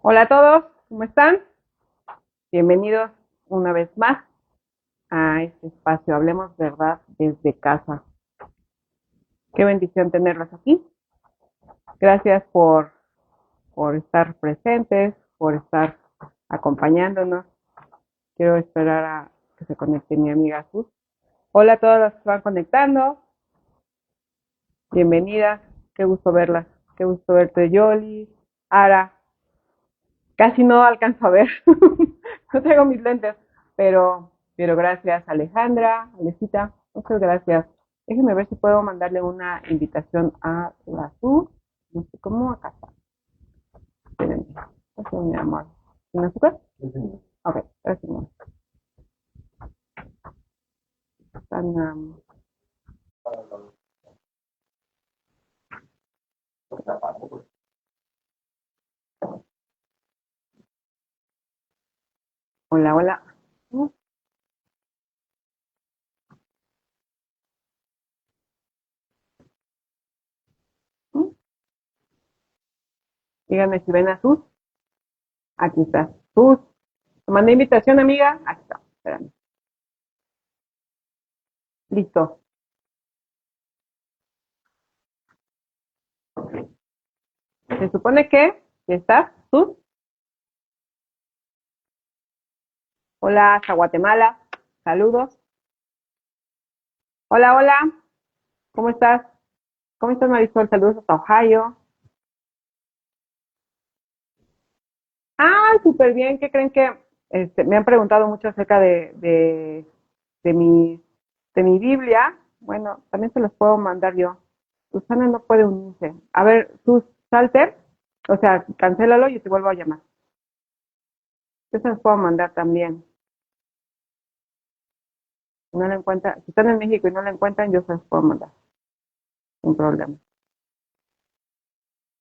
Hola a todos, ¿cómo están? Bienvenidos una vez más a este espacio Hablemos Verdad desde casa. Qué bendición tenerlos aquí. Gracias por estar presentes, por estar acompañándonos. Quiero esperar a que se conecte mi amiga Sus. Hola a todas las que van conectando. Bienvenidas. Qué gusto verlas. Qué gusto verte, Yoli, Ara. Casi no alcanzo a ver. No traigo mis lentes, pero gracias Alejandra, Alecita, muchas gracias. Déjenme ver si puedo mandarle una invitación a la Su, no sé cómo, acá está. Espérenme. Gracias, mi amor. ¿Sin azúcar? Ok, gracias, mi amor. Están, hola, hola. Díganme si ven a Sus. Aquí está. Sus. ¿Te mandé invitación, amiga? Aquí está. Espérame. Listo. Se supone que estás, Sus. Hola, hasta Guatemala. Saludos. Hola, hola. ¿Cómo estás? ¿Cómo estás, Marisol? Saludos hasta Ohio. Ah, súper bien. ¿Qué creen que me han preguntado mucho acerca de mi, de mi Biblia? Bueno, también se los puedo mandar yo. Susana no puede unirse. A ver, Sus Salter, o sea, cancélalo y te vuelvo a llamar. Yo se los puedo mandar también. Si no la encuentran, si están en México y no la encuentran, yo se los puedo mandar. Sin problema.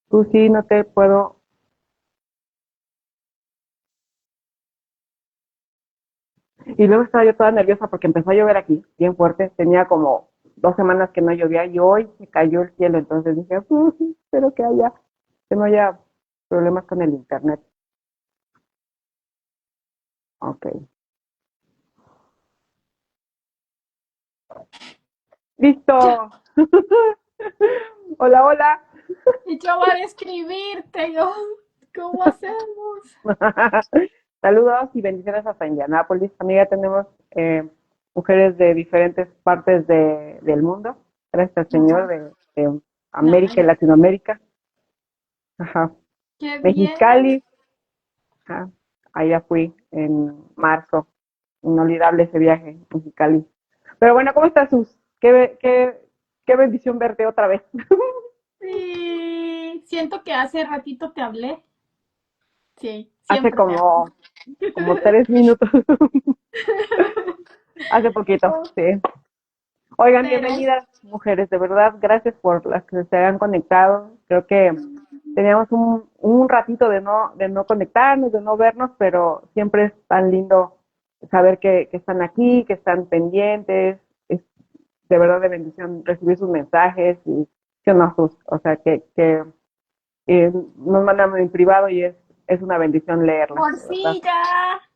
Tú sí, no te puedo. Y luego estaba yo toda nerviosa porque empezó a llover aquí, bien fuerte. Tenía como 2 semanas que no llovía y hoy se cayó el cielo. Entonces dije, espero que no haya problemas con el internet. Ok. ¡Listo! Hola, hola. Y yo voy a escribirte, yo, ¿cómo hacemos? Saludos y bendiciones hasta Indianápolis. Amiga, tenemos mujeres de diferentes partes del mundo. Gracias al Señor Ajá. de América y Ay, Latinoamérica. Ajá. qué bien. Mexicali. Ajá. Allá fui en marzo. Inolvidable ese viaje, Mexicali. Pero bueno, ¿cómo estás, Sus? Qué bendición verte otra vez. Sí, siento que hace ratito te hablé. Sí, Hace siempre te hablo. como 3 minutos. Hace poquito, sí. Oigan, Pero bienvenidas, mujeres, de verdad, gracias por las que se han conectado. Creo que teníamos un ratito de no conectarnos, de no vernos, pero siempre es tan lindo saber que están aquí, que están pendientes. Es de verdad de bendición recibir sus mensajes y que no, o sea, que nos mandan en privado y es una bendición leerlas, de verdad. Morcilla,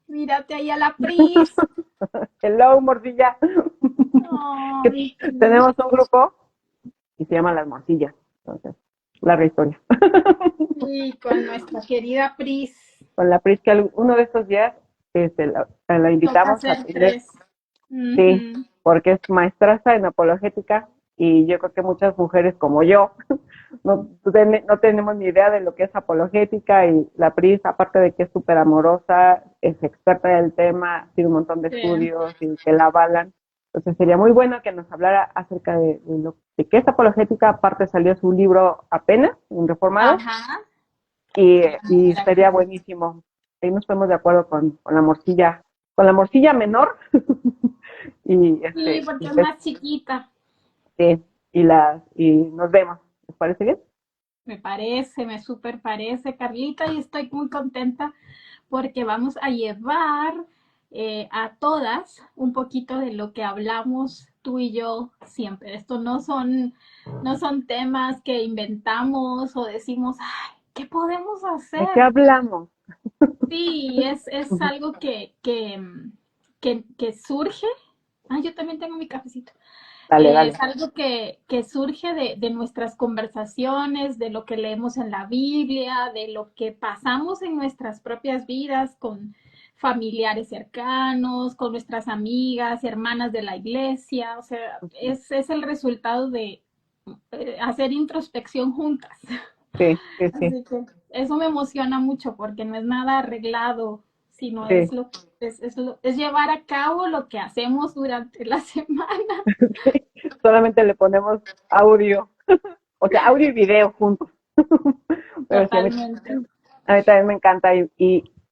mírate ahí a la Pris. Hello, Mordilla. Que Ay, sí. tenemos un grupo y se llama Las Morcillas. Entonces, larga historia. Sí, con nuestra querida Pris. Con la Prisca, uno de estos días la Toca invitamos a hacer tener, tres. sí, Ujú. porque es maestraza en apologética y yo creo que muchas mujeres como yo no tenemos ni idea de lo que es apologética y la Pris, aparte de que es súper amorosa, es experta del tema, tiene un montón de Sí. estudios y que la avalan. Entonces sería muy bueno que nos hablara acerca de qué es apologética. Aparte salió su libro apenas, en Reformados, Ajá. y Mira, sería buenísimo. Ahí nos ponemos de acuerdo con la morcilla menor y sí, porque y, es más chiquita. y nos vemos. ¿Les parece bien? Me parece, me súper parece, Carlita, y estoy muy contenta porque vamos a llevar a todas un poquito de lo que hablamos tú y yo siempre. Esto no son temas que inventamos o decimos, ay, ¿qué podemos ¿De qué hacer? hablamos? Sí, es Ujú. algo que surge. Ah, yo también tengo mi cafecito. Dale, Es dale. algo que surge de nuestras conversaciones, de lo que leemos en la Biblia, de lo que pasamos en nuestras propias vidas con familiares cercanos, con nuestras amigas, hermanas de la iglesia. O sea, es el resultado de hacer introspección juntas. Sí, sí, sí, Así que eso me emociona mucho porque no es nada arreglado, sino sí. es llevar a cabo lo que hacemos durante la semana. Solamente le ponemos audio, o sea, audio y video juntos. Pero sí, Totalmente. a mí también me encanta y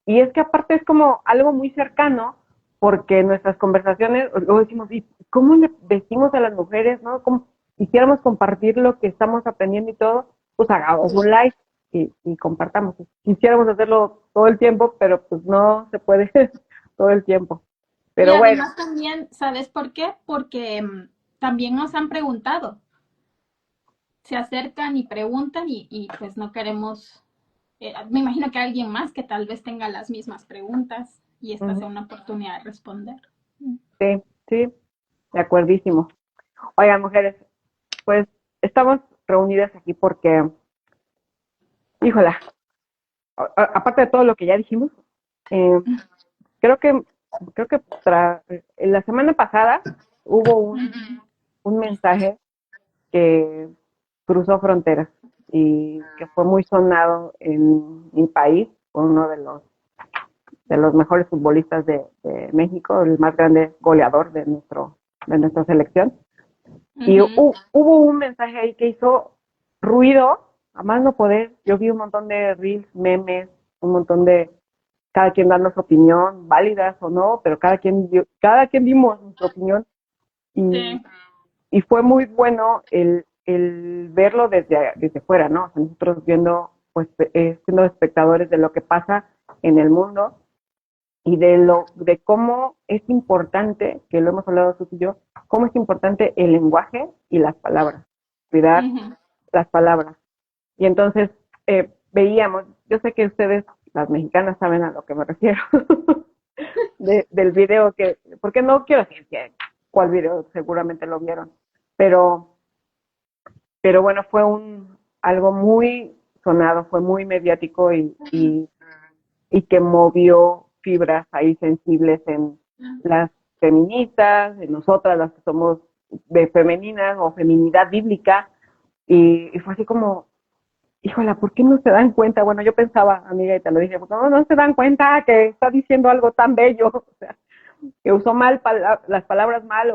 es que aparte es como algo muy cercano porque nuestras conversaciones, luego decimos, ¿y cómo le decimos a las mujeres, no? ¿Cómo quisiéramos compartir lo que estamos aprendiendo y todo? Pues hagamos un live y compartamos. Quisiéramos hacerlo todo el tiempo, pero pues no se puede todo el tiempo. Y Pero bueno, además también, ¿sabes por qué? Porque también nos han preguntado, se acercan y preguntan y pues no queremos, me imagino que alguien más que tal vez tenga las mismas preguntas y esta sea ujú, una oportunidad de responder. Mm. sí, sí, de acuerdísimo. Oigan, mujeres, pues estamos reunidas aquí porque, híjola, aparte de todo lo que ya dijimos, eh, creo que creo que la semana pasada hubo un mensaje que cruzó fronteras y que fue muy sonado en mi país, fue uno de los mejores futbolistas de México, el más grande goleador de nuestra selección. Y Ujú. hubo un mensaje ahí que hizo ruido, a más no poder. Yo vi un montón de reels, memes, un montón de cada quien dando su opinión, válidas o no, pero cada quien dimos nuestra opinión y, Sí. y fue muy bueno el verlo desde fuera, ¿no? O sea, nosotros viendo, pues, siendo espectadores de lo que pasa en el mundo y de cómo es importante, que lo hemos hablado tú y yo, cómo es importante el lenguaje y las palabras, cuidar Ujú. las palabras. Y entonces veíamos, yo sé que ustedes, las mexicanas, saben a lo que me refiero, del video porque no quiero decir cuál video, seguramente lo vieron, pero, pero bueno, fue algo muy sonado, fue muy mediático y que movió fibras ahí sensibles en las feministas, en nosotras, las que somos de femeninas o feminidad bíblica, y fue así como, híjola, ¿por qué no se dan cuenta? Bueno, yo pensaba, amiga, y te lo dije, no se dan cuenta que está diciendo algo tan bello, o sea, que usó mal las palabras mal,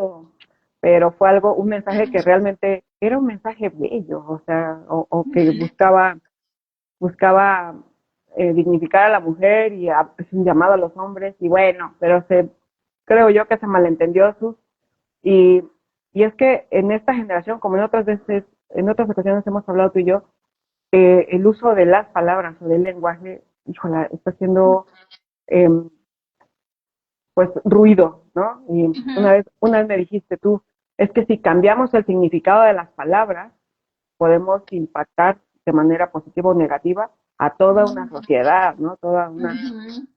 pero fue un mensaje que realmente era un mensaje bello, o sea, o que buscaba dignificar a la mujer y es un llamado a los hombres, y bueno, pero creo yo que se malentendió y, y es que en esta generación, como en otras veces, en otras ocasiones hemos hablado tú y yo, el uso de las palabras o del lenguaje, híjola, está haciendo eh, pues ruido, ¿no? Y Ujú. una vez me dijiste tú, es que si cambiamos el significado de las palabras, podemos impactar de manera positiva o negativa a toda una sociedad, ¿no? Toda una, Ujú.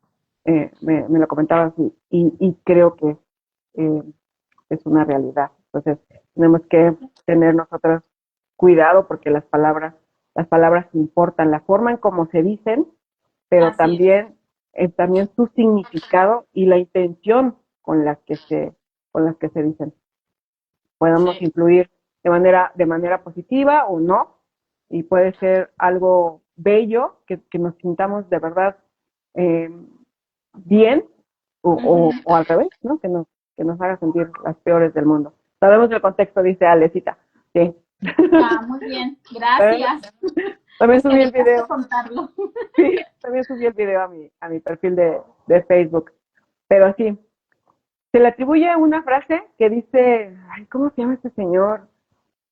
me lo comentabas y creo que eh, es una realidad. Entonces, tenemos que tener nosotros cuidado porque las palabras importan, la forma en cómo se dicen, pero Así es. también su significado y la intención con las que se dicen. Podemos Sí. influir de manera positiva o no, y puede ser algo bello, que nos sintamos de verdad eh, bien, Ujú. o al revés, ¿no? Que nos haga sentir las peores del mundo. Sabemos el contexto, dice Alecita. Sí. Ah, muy bien. también, Gracias. también Es que subí el debías de video, contarlo. sí, también subí el video a mi perfil de Facebook. Pero sí, se le atribuye una frase que dice, ay, ¿cómo se llama este señor?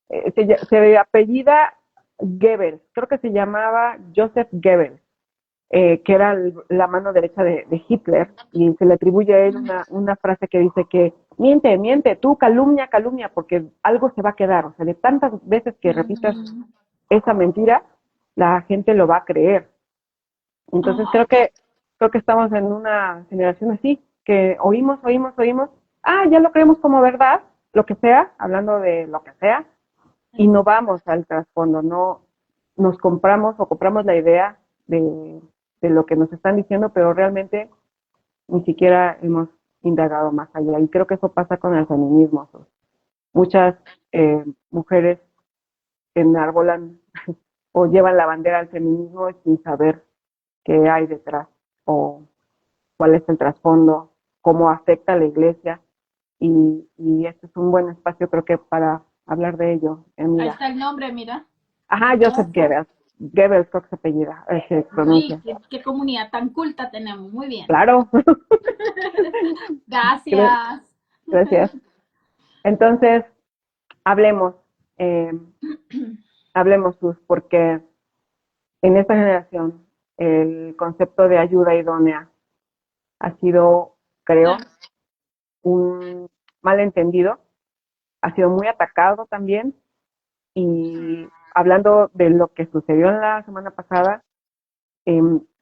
Se apellida Goebbels, creo que se llamaba Joseph Goebbels, que era la mano derecha de Hitler, y se le atribuye a él una frase que dice que miente, miente, tú calumnia, calumnia, porque algo se va a quedar, o sea, de tantas veces que repitas Ujú. esa mentira, la gente lo va a creer. Entonces Ay, creo que estamos en una generación así, que oímos, oímos, oímos, ya lo creemos como verdad, lo que sea, hablando de lo que sea, y no vamos al trasfondo, no nos compramos o compramos la idea de lo que nos están diciendo, pero realmente ni siquiera hemos indagado más allá. Y creo que eso pasa con el feminismo. Muchas mujeres enarbolan o llevan la bandera al feminismo sin saber qué hay detrás o cuál es el trasfondo, cómo afecta a la iglesia. Y este es un buen espacio, creo que, para hablar de ello, Ahí Emila. está el nombre, mira. Ajá, Joseph Goebbels. Goebbels creo que se apellida, se Sí, pronuncia. qué comunidad tan culta tenemos. Muy bien. Claro. Gracias. Gracias. Entonces, hablemos, eh, hablemos, Sus, porque en esta generación el concepto de ayuda idónea ha sido, creo, un malentendido, ha sido muy atacado también. Y hablando de lo que sucedió en la semana pasada,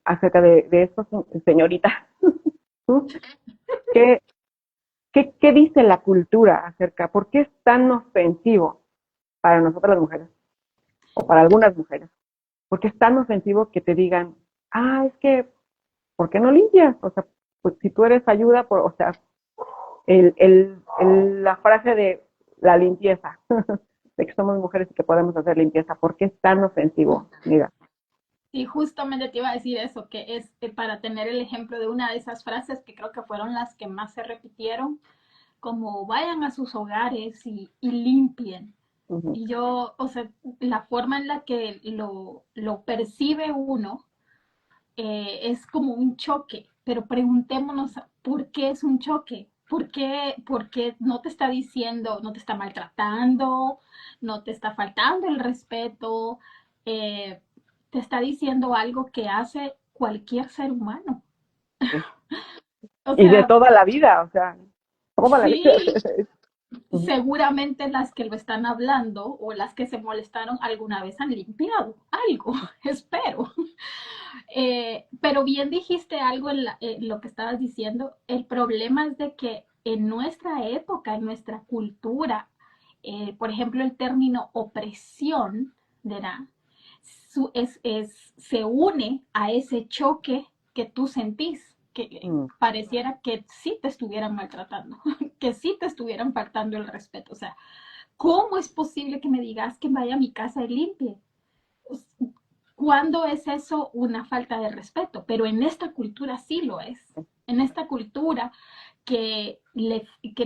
acerca de esto, señorita, ¿qué, qué dice la cultura acerca? ¿Por qué es tan ofensivo para nosotras las mujeres o para algunas mujeres? ¿Por qué es tan ofensivo que te digan, es que, ¿por qué no limpias? O sea, pues si tú eres ayuda, o sea, la frase de la limpieza, de que somos mujeres y que podemos hacer limpieza, ¿por qué es tan ofensivo? Mira. Sí, justamente te iba a decir eso, que es para tener el ejemplo de una de esas frases que creo que fueron las que más se repitieron, como vayan a sus hogares y limpien. Uh-huh. Y yo, o sea, la forma en la que lo percibe uno es como un choque, pero preguntémonos por qué es un choque. Porque no te está diciendo, no te está maltratando, no te está faltando el respeto, eh, te está diciendo algo que hace cualquier ser humano. Sí. O Y de sea, toda la vida, o sea, toda la vida. sí, Uh-huh. seguramente las que lo están hablando o las que se molestaron alguna vez han limpiado algo, espero. Pero bien dijiste algo en lo que estabas diciendo. El problema es de que en nuestra época, en nuestra cultura, por ejemplo, el término opresión, ¿verdad? Se une a ese choque que tú sentís, que Mm. pareciera que sí te estuvieran maltratando, que sí te estuvieran faltando el respeto. O sea, ¿cómo es posible que me digas que vaya a mi casa y limpie? ¿Cuándo es eso una falta de respeto? Pero en esta cultura sí lo es. En esta cultura que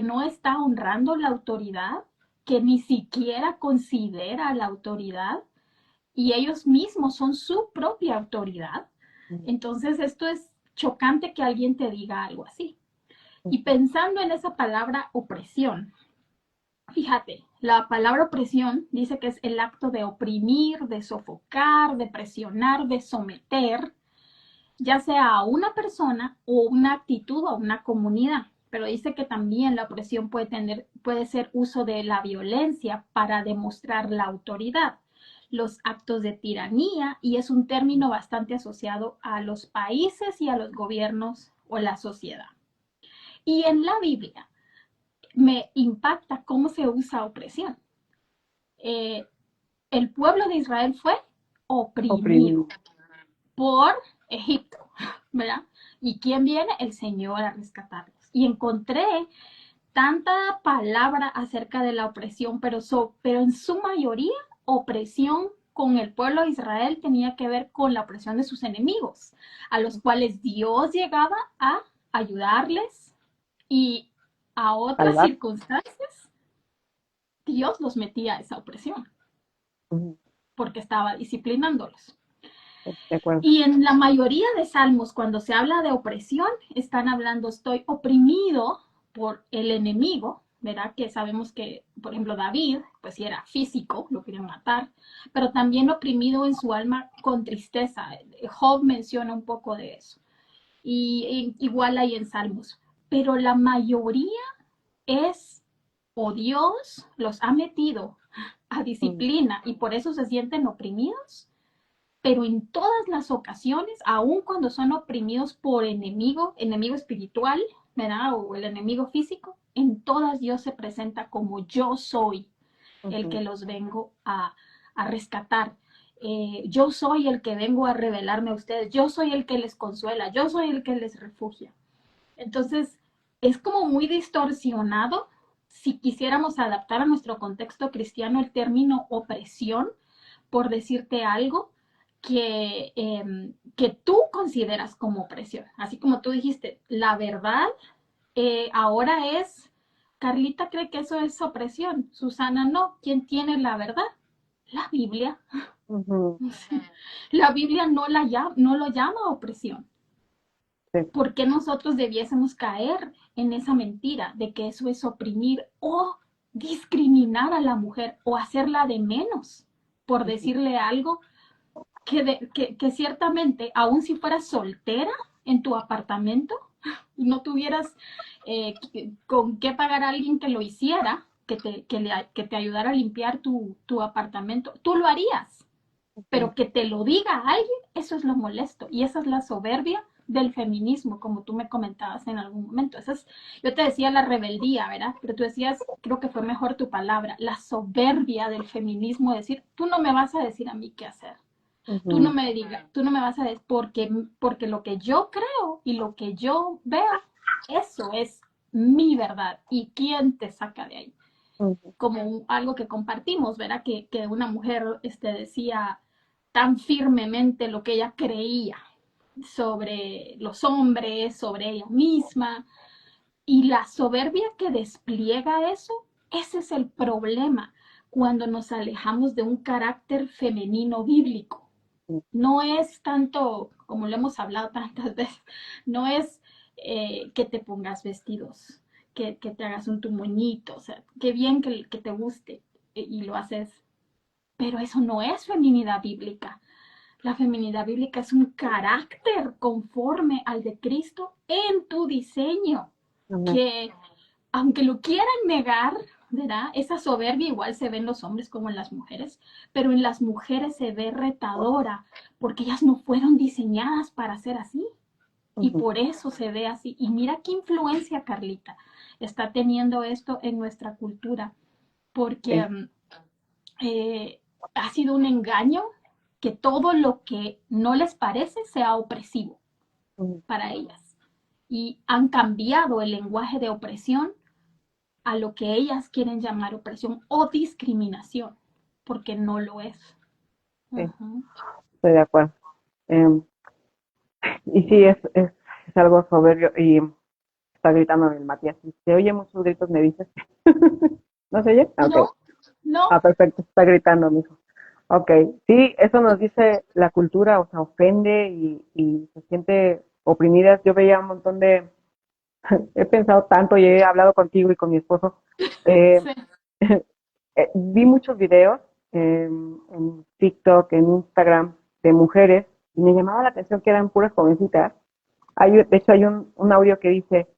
no está honrando la autoridad, que ni siquiera considera la autoridad y ellos mismos son su propia autoridad. Entonces esto es chocante que alguien te diga algo así. Y pensando en esa palabra opresión, fíjate, la palabra opresión dice que es el acto de oprimir, de sofocar, de presionar, de someter, ya sea a una persona o una actitud o una comunidad. Pero dice que también la opresión puede ser uso de la violencia para demostrar la autoridad, los actos de tiranía, y es un término bastante asociado a los países y a los gobiernos o la sociedad. Y en la Biblia me impacta cómo se usa opresión. Eh, el pueblo de Israel fue oprimido Oprimido. por Egipto, ¿verdad? ¿Y quién viene? El Señor a rescatarlos. Y encontré tanta palabra acerca de la opresión, pero en su mayoría opresión con el pueblo de Israel tenía que ver con la opresión de sus enemigos, a los cuales Dios llegaba a ayudarles y a otras Salvar. circunstancias Dios los metía a esa opresión Uh-huh. porque estaba disciplinándolos. De acuerdo. Y en la mayoría de salmos, cuando se habla de opresión, están hablando, estoy oprimido por el enemigo, ¿verdad? Que sabemos que, por ejemplo, David, pues sí era físico, lo querían matar, pero también oprimido en su alma con tristeza. Job menciona un poco de eso. Y igual hay en salmos. Pero la mayoría es, o Dios los ha metido a Uh-huh. disciplina y por eso se sienten oprimidos, pero en todas las ocasiones, aun cuando son oprimidos por enemigo espiritual, ¿verdad? O el enemigo físico, en todas Dios se presenta como yo soy el que Ujú. los vengo a rescatar. Yo soy el que vengo a revelarme a ustedes, yo soy el que les consuela, yo soy el que les refugia. Entonces, es como muy distorsionado si quisiéramos adaptar a nuestro contexto cristiano el término opresión, por decirte algo que tú consideras como opresión. Así como tú dijiste, la verdad ahora es, Carlita cree que eso es opresión, Susana no, ¿quién tiene la verdad? La Biblia. Ujú. La Biblia no lo llama opresión. Sí. ¿Por qué nosotros debiésemos caer en esa mentira de que eso es oprimir o discriminar a la mujer o hacerla de menos por Ujú. decirle algo que ciertamente, aun si fueras soltera en tu apartamento y no tuvieras con qué pagar a alguien que lo hiciera, que te ayudara a limpiar tu apartamento, tú lo harías, Ujú. pero que te lo diga alguien, eso es lo molesto. Y esa es la soberbia del feminismo, como tú me comentabas en algún momento. Yo te decía la rebeldía, ¿verdad? Pero tú decías, creo que fue mejor tu palabra, la soberbia del feminismo, decir, tú no me vas a decir a mí qué hacer. Ujú. Tú no me vas a decir, porque lo que yo creo y lo que yo veo, eso es mi verdad. ¿Y quién te saca de ahí? Ujú. Como algo que compartimos, ¿verdad? Que una mujer decía tan firmemente lo que ella creía sobre los hombres, sobre ella misma, y la soberbia que despliega eso, ese es el problema cuando nos alejamos de un carácter femenino bíblico. No es tanto, como lo hemos hablado tantas veces, no es que te pongas vestidos, que te hagas un tu moñito, o sea, qué bien que te guste y lo haces, pero eso no es feminidad bíblica. La feminidad bíblica es un carácter conforme al de Cristo en tu diseño, Ujú. que aunque lo quieran negar, ¿verdad? Esa soberbia igual se ve en los hombres como en las mujeres, pero en las mujeres se ve retadora, porque ellas no fueron diseñadas para ser así. Y Ujú. por eso se ve así. Y mira qué influencia, Carlita, está teniendo esto en nuestra cultura, porque Sí. ha sido un engaño que todo lo que no les parece sea opresivo Ujú. para ellas. Y han cambiado el lenguaje de opresión a lo que ellas quieren llamar opresión o discriminación, porque no lo es. Sí, Ujú. estoy de acuerdo. Em, y sí, es algo soberbio y está gritando el Matías. Si se oye muchos gritos, me dices. ¿No se oye? Ah, ok. No, no. Ah, perfecto, está gritando, mijo. Ok, sí, eso nos dice la cultura, o sea, ofende y se siente oprimidas. Yo veía un montón de, he pensado tanto y he hablado contigo y con mi esposo. Eh, Sí. Vi muchos videos en TikTok, en Instagram, de mujeres y me llamaba la atención que eran puras jovencitas. De hecho, hay un audio que dice,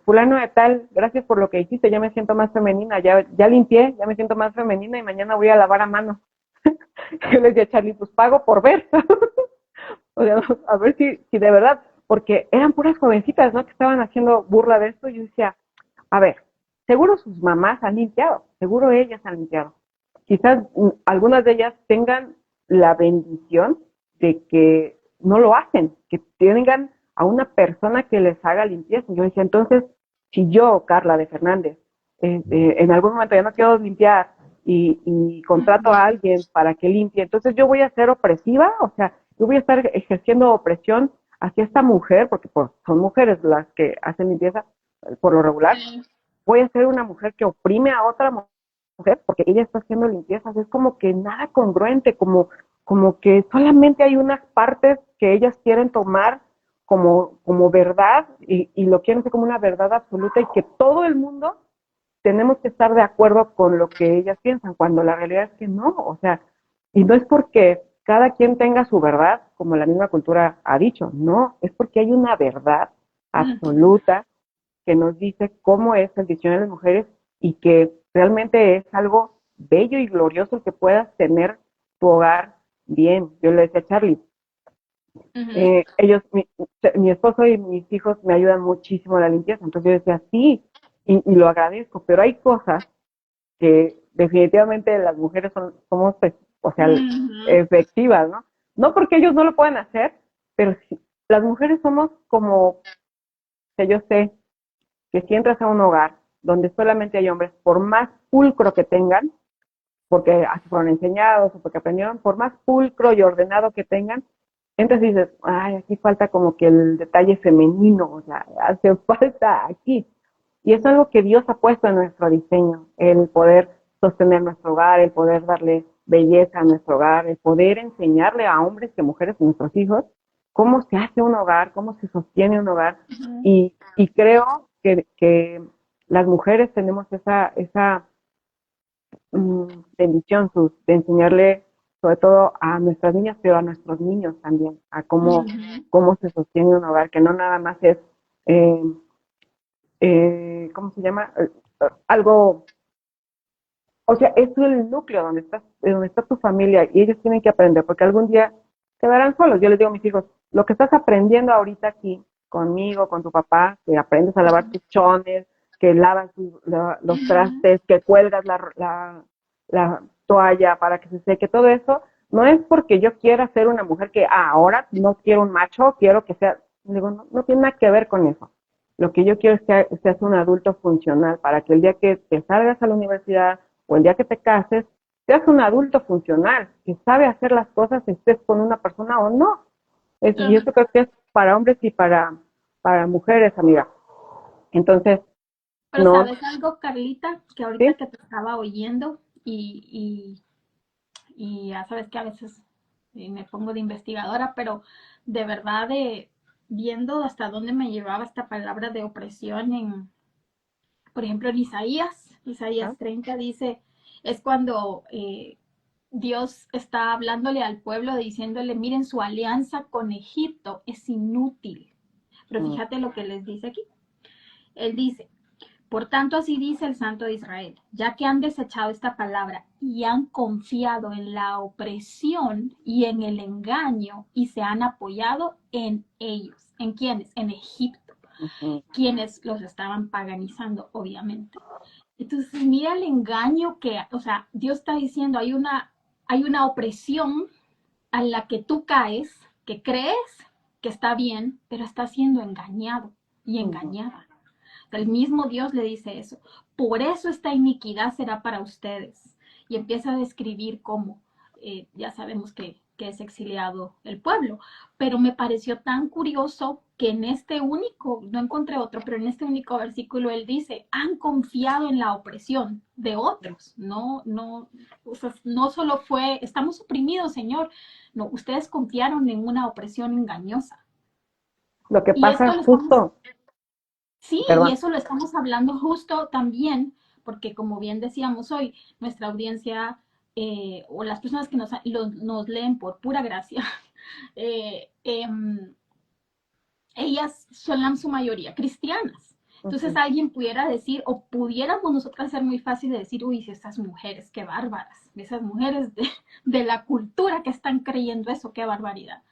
fulano de tal, gracias por lo que hiciste, ya me siento más femenina, ya limpié, ya me siento más femenina y mañana voy a lavar a mano. Yo le decía a Charlie, pues pago por ver. O sea, a ver si de verdad, porque eran puras jovencitas, ¿no? Que estaban haciendo burla de esto. Y yo decía, a ver, seguro sus mamás han limpiado, seguro ellas han limpiado. Quizás algunas de ellas tengan la bendición de que no lo hacen, que tengan a una persona que les haga limpieza. Yo decía, entonces, si yo, Carla de Fernández, en algún momento ya no quiero limpiar y contrato a Ujú. alguien para que limpie, entonces yo voy a ser opresiva, o sea, yo voy a estar ejerciendo opresión hacia esta mujer, porque pues, son mujeres las que hacen limpieza por lo regular, Sí. voy a ser una mujer que oprime a otra mujer porque ella está haciendo limpiezas. Es como que nada congruente, como que solamente hay unas partes que ellas quieren tomar como verdad y lo quieren hacer como una verdad absoluta y que todo el mundo tenemos que estar de acuerdo con lo que ellas piensan, cuando la realidad es que no, o sea, y no es porque cada quien tenga su verdad, como la misma cultura ha dicho, no, es porque hay una verdad Ujú. absoluta que nos dice cómo es el diseño de las mujeres y que realmente es algo bello y glorioso el que puedas tener tu hogar bien. Yo le decía a Charlie, Ujú, ellos, mi esposo y mis hijos me ayudan muchísimo a la limpieza. Entonces yo decía, sí, y lo agradezco, pero hay cosas que definitivamente las mujeres somos, pues, o sea, ujú, efectivas, ¿no? No porque ellos no lo puedan hacer, pero sí, las mujeres somos como, que yo sé, que si entras a un hogar donde solamente hay hombres, por más pulcro que tengan, porque así fueron enseñados o porque aprendieron, por más pulcro y ordenado que tengan, entras y dices, ay, aquí falta como que el detalle femenino, o sea, hace falta aquí. Y es algo que Dios ha puesto en nuestro diseño, el poder sostener nuestro hogar, el poder darle belleza a nuestro hogar, el poder enseñarle a hombres y mujeres, a nuestros hijos, cómo se hace un hogar, cómo se sostiene un hogar. ujú, Y creo que las mujeres tenemos esa bendición, de enseñarle sobre todo a nuestras niñas, pero a nuestros niños también, a ujú, cómo se sostiene un hogar, que no nada más es, eh, ¿cómo se llama? Algo, o sea, es el núcleo donde está tu familia y ellos tienen que aprender, porque algún día quedarán solos. Yo les digo a mis hijos, lo que estás aprendiendo ahorita aquí, conmigo, con tu papá, que aprendes a lavar tus chones, que lavas los ujú. trastes, que cuelgas la toalla para que se seque, todo eso, no es porque yo quiera ser una mujer que ahora no quiero un macho, quiero que sea, digo, no, no tiene nada que ver con eso. Lo que yo quiero es que seas un adulto funcional para que el día que te salgas a la universidad o el día que te cases, seas un adulto funcional, que sabe hacer las cosas, estés con una persona o no. Y Ajá. eso creo que es para hombres y para mujeres, amiga. Entonces, Pero no, ¿sabes algo, Carlita? Que ahorita sí, que te estaba oyendo y ya sabes que a veces me pongo de investigadora, pero de verdad viendo hasta dónde me llevaba esta palabra de opresión por ejemplo, en Isaías ¿no? 30 dice, es cuando Dios está hablándole al pueblo diciéndole, miren, su alianza con Egipto es inútil. Pero Mm, fíjate lo que les dice aquí. Él dice, por tanto, así dice el Santo de Israel, ya que han desechado esta palabra y han confiado en la opresión y en el engaño y se han apoyado en ellos. ¿En quiénes? En Egipto, ujú, quienes los estaban paganizando, obviamente. Entonces, mira el engaño que, o sea, Dios está diciendo, hay una opresión a la que tú caes, que crees que está bien, pero está siendo engañado y ujú. engañada. El mismo Dios le dice eso. Por eso esta iniquidad será para ustedes. Y empieza a describir cómo, ya sabemos que es exiliado el pueblo, pero me pareció tan curioso que en este único, no encontré otro, pero en este único versículo él dice, han confiado en la opresión de otros, o sea, no solo fue, estamos oprimidos, Señor, no, ustedes confiaron en una opresión engañosa. Lo que Y pasa esto lo estamos justo, Sí, y perdón, eso lo estamos hablando justo también, porque como bien decíamos hoy, nuestra audiencia o las personas que nos leen por pura gracia, eh, em, ellas son la su mayoría cristianas. Entonces ujú, alguien pudiera decir, o pudiéramos nosotras ser muy fácil de decir, uy, esas mujeres, qué bárbaras, esas mujeres de la cultura que están creyendo eso, qué barbaridad.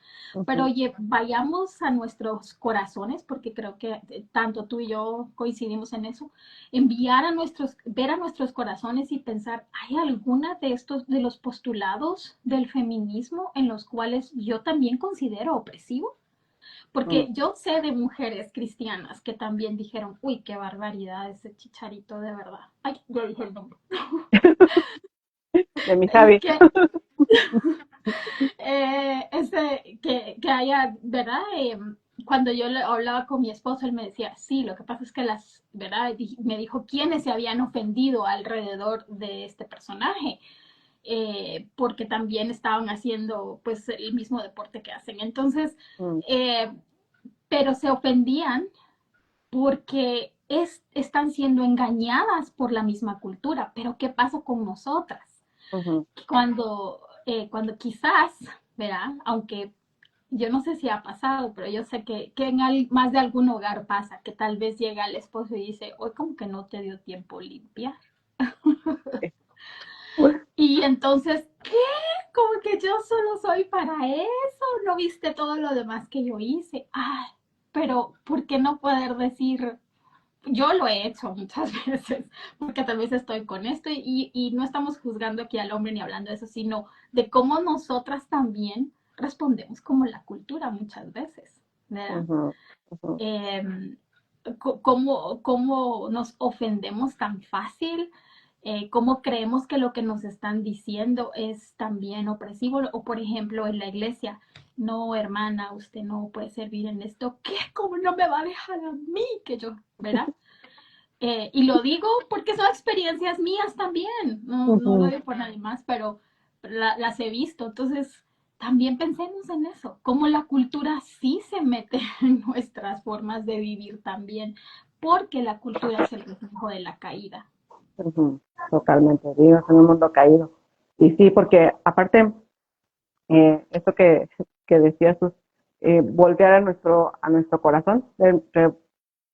Pero ujú. oye, vayamos a nuestros corazones, porque creo que tanto tú y yo coincidimos en eso, ver a nuestros corazones y pensar, ¿hay alguna de estos, de los postulados del feminismo en los cuales yo también considero opresivo? Porque Mm. yo sé de mujeres cristianas que también dijeron, uy, qué barbaridad ese chicharito de verdad. Ay, ya dije el nombre. De mi Javi. Que, que haya, ¿verdad? Cuando yo le hablaba con mi esposo, él me decía, sí, lo que pasa es que ¿verdad? Me dijo quiénes se habían ofendido alrededor de este personaje, porque también estaban haciendo pues el mismo deporte que hacen. Entonces, Mm, eh, pero se ofendían porque están siendo engañadas por la misma cultura. Pero ¿qué pasa con nosotras? ujú. Cuando quizás, ¿verdad? Aunque yo no sé si ha pasado, pero yo sé que en más de algún hogar pasa, que tal vez llega el esposo y dice, hoy como que no te dio tiempo limpiar. Pues, Y entonces, ¿qué? como que yo solo soy para eso, no viste todo lo demás que yo hice. Ay, pero ¿por qué no poder decir, yo lo he hecho muchas veces, porque tal vez estoy con esto y no estamos juzgando aquí al hombre ni hablando de eso, sino de cómo nosotras también respondemos como la cultura muchas veces, ¿verdad? Ujú, ujú, Eh, cómo nos ofendemos tan fácil, cómo creemos que lo que nos están diciendo es también opresivo, o por ejemplo en la iglesia, no hermana, usted no puede servir en esto, ¿qué? ¿Cómo no me va a dejar a mí? Que yo, ¿verdad? Y lo digo porque son experiencias mías también, no lo ujú. digo por nadie más, pero las he visto. Entonces, también pensemos en eso, cómo la cultura sí se mete en nuestras formas de vivir también, porque la cultura es el reflejo de la caída. Ujú, totalmente, vivimos en un mundo caído. Y sí, porque aparte, esto que decías, tú, voltear a nuestro corazón,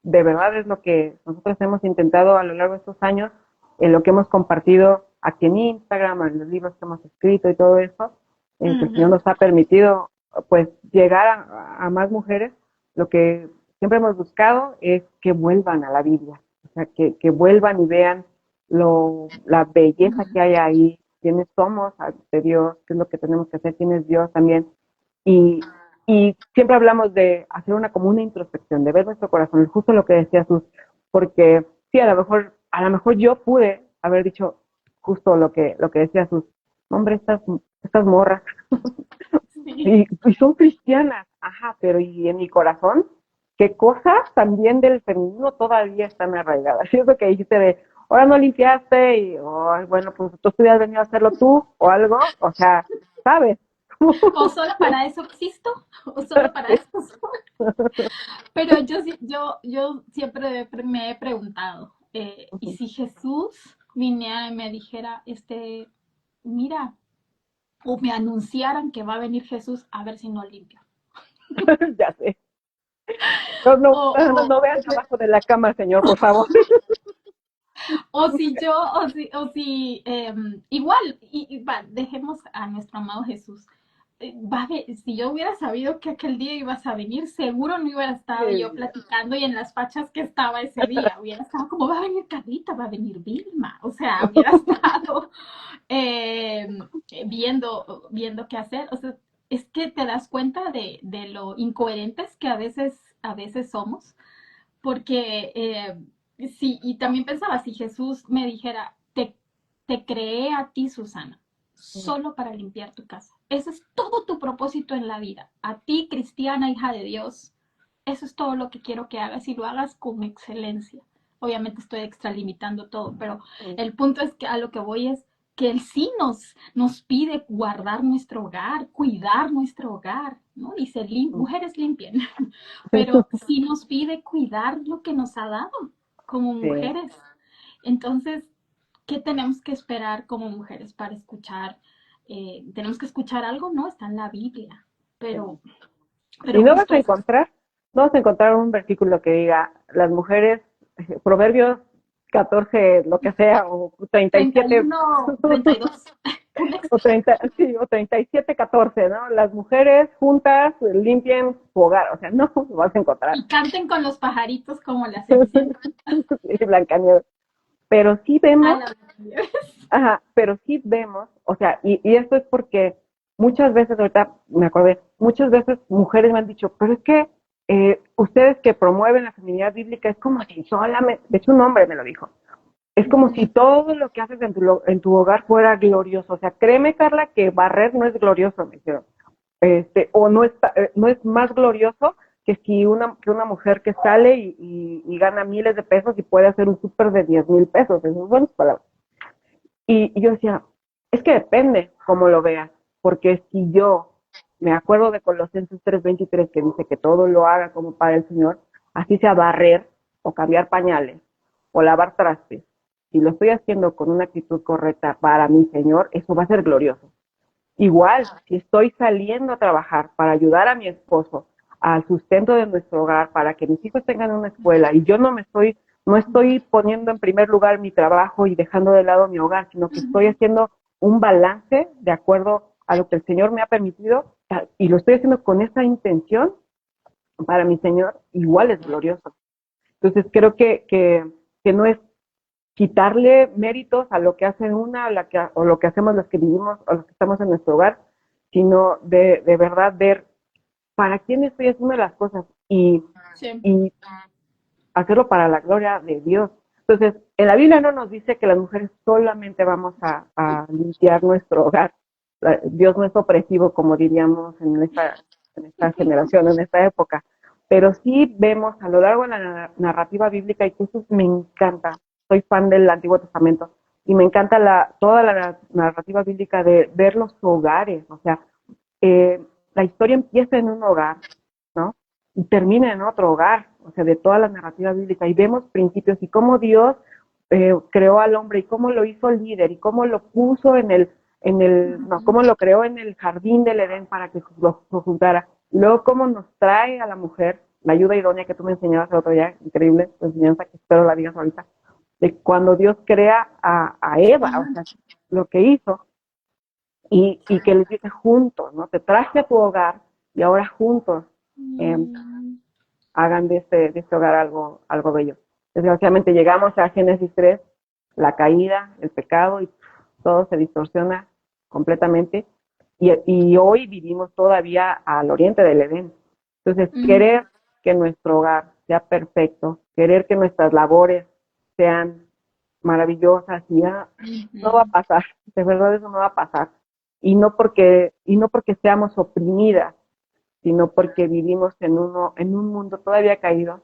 de verdad es lo que nosotros hemos intentado a lo largo de estos años, en lo que hemos compartido aquí en Instagram, en los libros que hemos escrito y todo eso, que el Señor Ujú, nos ha permitido pues llegar a más mujeres. Lo que siempre hemos buscado es que vuelvan a la Biblia, o sea, que vuelvan y vean la belleza que hay ahí, quiénes somos ante Dios, qué es lo que tenemos que hacer, quién es Dios también. Y, y siempre hablamos de hacer como una introspección, de ver nuestro corazón, justo lo que decía Sus, porque sí, a lo mejor yo pude haber dicho justo lo que decía Sus, hombre, estas morras, sí. y son cristianas, ajá, pero y en mi corazón, qué cosas también del feminismo todavía están arraigadas. ¿Sí? Es lo que dijiste de, ahora no limpiaste, y, oh, bueno, pues tú hubieras venido a hacerlo tú, o algo, o sea, ¿sabes? O solo para eso existo, o solo para eso. Pero yo siempre me he preguntado, ¿y si Jesús viniera y me dijera, mira, o me anunciaran que va a venir Jesús, a ver si no limpio? Ya sé. No, no, O, no, o, no vean abajo de la cama, señor, por favor. igual, dejemos a nuestro amado Jesús. Si yo hubiera sabido que aquel día ibas a venir, seguro no hubiera estado yo platicando y en las fachas que estaba ese día. Hubiera estado como, va a venir Carlita, va a venir Vilma. O sea, hubiera estado eh, viendo qué hacer. O sea, es que te das cuenta de lo incoherentes que a veces somos, porque sí, y también pensaba, si Jesús me dijera, te creé a ti, Susana, solo para limpiar tu casa. Ese es todo tu propósito en la vida. A ti, cristiana, hija de Dios, eso es todo lo que quiero que hagas y lo hagas con excelencia. Obviamente estoy extralimitando todo, pero el punto es que a lo que voy es que Él sí nos pide guardar nuestro hogar, cuidar nuestro hogar, ¿no? Dice, mujeres limpien, pero sí nos pide cuidar lo que nos ha dado como Sí. mujeres. Entonces, ¿qué tenemos que esperar como mujeres para escuchar? ¿Tenemos que escuchar algo? No, está en la Biblia, pero, Y pero justo eso. no vas a encontrar un versículo que diga, las mujeres, Proverbios 14 lo que sea, o 37 31, 32. Un o extra. 30 sí, o 37 14, ¿no? Las mujeres juntas limpien su hogar, o sea, no lo vas a encontrar. Y canten con los pajaritos como la Cenicienta. Sí, Blancanieves. Pero sí A vemos. la Ajá, pero sí vemos, o sea, y esto es porque muchas veces, ahorita me acordé, muchas veces mujeres me han dicho, pero es que ustedes que promueven la feminidad bíblica es como si solamente, de hecho un hombre me lo dijo, es como si todo lo que haces en tu hogar fuera glorioso, o sea, créeme Carla que barrer no es glorioso, me dijeron, o no es más glorioso que una mujer que sale y gana miles de pesos y puede hacer un súper de 10,000 pesos, en sus buenas palabras. Y yo decía, es que depende cómo lo veas, porque si yo me acuerdo de Colosenses 3:23 que dice que todo lo haga como para el Señor, así sea barrer o cambiar pañales o lavar trastes, si lo estoy haciendo con una actitud correcta para mi Señor, eso va a ser glorioso. Igual, si estoy saliendo a trabajar para ayudar a mi esposo al sustento de nuestro hogar, para que mis hijos tengan una escuela y yo no estoy poniendo en primer lugar mi trabajo y dejando de lado mi hogar, sino que estoy haciendo un balance de acuerdo a lo que el Señor me ha permitido y lo estoy haciendo con esa intención, para mi Señor igual es glorioso. Entonces creo que no es quitarle méritos a lo que hace una o lo que hacemos los que vivimos o los que estamos en nuestro hogar, sino de verdad ver para quién estoy haciendo las cosas Sí. y hacerlo para la gloria de Dios. Entonces, en la Biblia no nos dice que las mujeres solamente vamos a limpiar nuestro hogar. Dios no es opresivo, como diríamos en esta generación, en esta época. Pero sí vemos a lo largo de la narrativa bíblica, y que eso me encanta. Soy fan del Antiguo Testamento y me encanta toda la narrativa bíblica de ver los hogares. O sea, eh, la historia empieza en un hogar, ¿no? Y termina en otro hogar, o sea, de toda la narrativa bíblica. Y vemos principios y cómo Dios creó al hombre y cómo lo hizo líder y cómo lo puso no, cómo lo creó en el jardín del Edén para que lo juzgara. Y luego cómo nos trae a la mujer, la ayuda idónea que tú me enseñabas el otro día, increíble tu enseñanza, que espero la digas ahorita, de cuando Dios crea a Eva, o sea, lo que hizo, y que les dice juntos, ¿no? Te traje a tu hogar y ahora juntos eh, hagan de este hogar algo bello. Desgraciadamente llegamos a Génesis 3, la caída, el pecado, y todo se distorsiona completamente. Y hoy vivimos todavía al oriente del Edén. Entonces, querer que nuestro hogar sea perfecto, querer que nuestras labores sean maravillosas, y ya no va a pasar, de verdad eso no va a pasar. Y no porque seamos oprimidas, sino porque vivimos en un mundo todavía caído,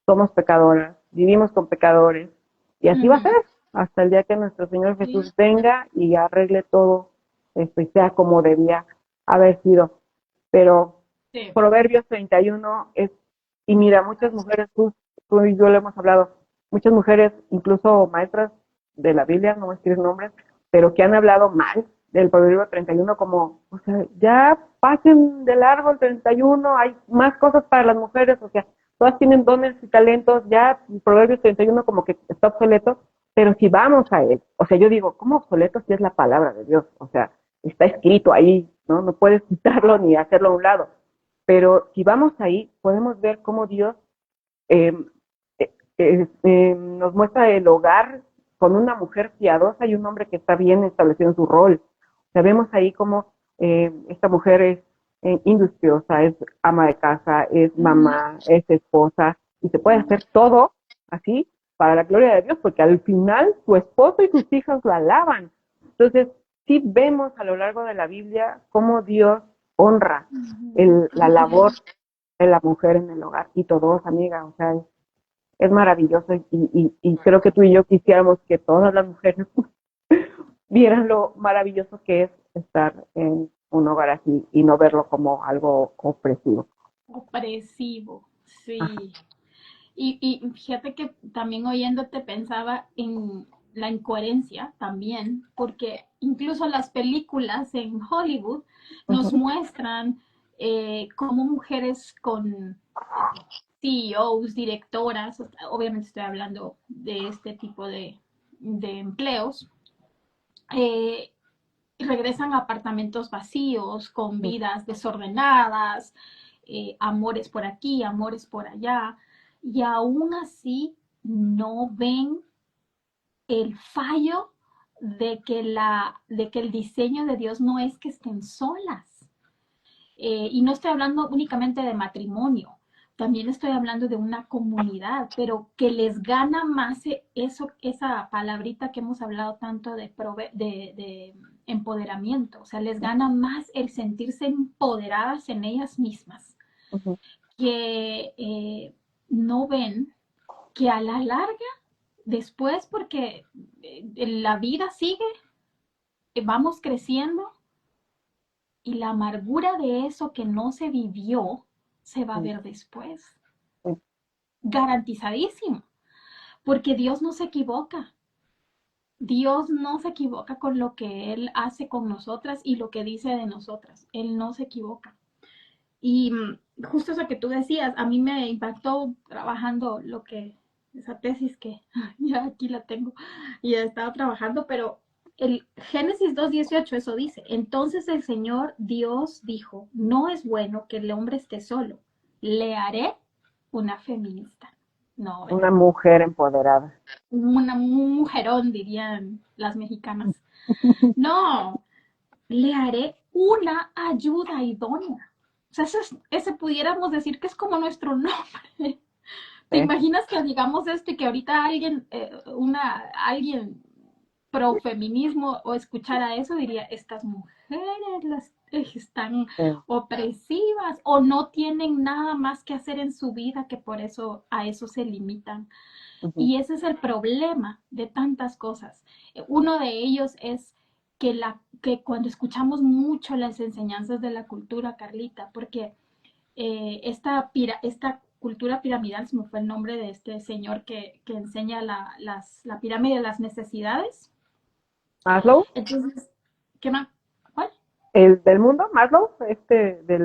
somos pecadoras, vivimos con pecadores, y así va a ser hasta el día que nuestro Señor Sí. Jesús venga y arregle todo esto y sea como debía haber sido. Pero Sí. Proverbios 31 es, y mira, muchas mujeres, tú y yo lo hemos hablado, muchas mujeres, incluso maestras de la Biblia, no voy a escribir nombres, pero que han hablado mal del Proverbio 31 como, o sea, ya pasen de largo el 31, hay más cosas para las mujeres, o sea, todas tienen dones y talentos, ya el Proverbios 31 como que está obsoleto, pero si vamos a él, o sea, yo digo, ¿cómo obsoleto si es la palabra de Dios? O sea, está escrito ahí, ¿no? No puedes quitarlo ni hacerlo a un lado. Pero si vamos ahí, podemos ver cómo Dios eh, nos muestra el hogar con una mujer piadosa y un hombre que está bien establecido en su rol. Sabemos ahí cómo esta mujer es industriosa, es ama de casa, es mamá, es esposa, y se puede hacer todo así para la gloria de Dios, porque al final su esposo y sus hijos la alaban. Entonces, sí vemos a lo largo de la Biblia cómo Dios honra la labor de la mujer en el hogar, y todos, amiga, o sea, es maravilloso, y creo que tú y yo quisiéramos que todas las mujeres vieran lo maravilloso que es estar en un hogar así y no verlo como algo opresivo. Opresivo, Ajá. sí. Y fíjate que también oyéndote pensaba en la incoherencia también, porque incluso las películas en Hollywood nos Uh-huh. muestran cómo mujeres con CEOs, directoras, obviamente estoy hablando de este tipo de empleos, eh, regresan a apartamentos vacíos, con vidas desordenadas, amores por aquí, amores por allá, y aún así no ven el fallo de que el diseño de Dios no es que estén solas. Y no estoy hablando únicamente de matrimonio, también estoy hablando de una comunidad, pero que les gana más eso, esa palabrita que hemos hablado tanto de empoderamiento, o sea, les gana más el sentirse empoderadas en ellas mismas, Uh-huh. que no ven que a la larga, después, porque la vida sigue, vamos creciendo, y la amargura de eso que no se vivió se va a ver después. Garantizadísimo. Porque Dios no se equivoca. Dios no se equivoca con lo que Él hace con nosotras y lo que dice de nosotras. Él no se equivoca. Y justo eso que tú decías, a mí me impactó trabajando esa tesis que ya aquí la tengo y he estado trabajando, pero el Génesis 2:18 eso dice. Entonces el Señor Dios dijo, no es bueno que el hombre esté solo. Le haré una feminista. No, Una ¿verdad? mujer empoderada. Un mujerón, dirían las mexicanas. No, le haré una ayuda idónea. O sea, ese pudiéramos decir que es como nuestro nombre. ¿Te Sí, imaginas que digamos esto y que ahorita alguien, alguien pro feminismo o escuchara eso diría, estas mujeres están sí. opresivas o no tienen nada más que hacer en su vida que por eso a eso se limitan? Ujú. Y ese es el problema de tantas cosas. Uno de ellos es que cuando escuchamos mucho las enseñanzas de la cultura, Carlita, porque esta cultura piramidal, se me fue el nombre de este señor que enseña la pirámide de las necesidades. Maslow, Entonces, ¿qué más? ¿Cuál? el del mundo, Maslow,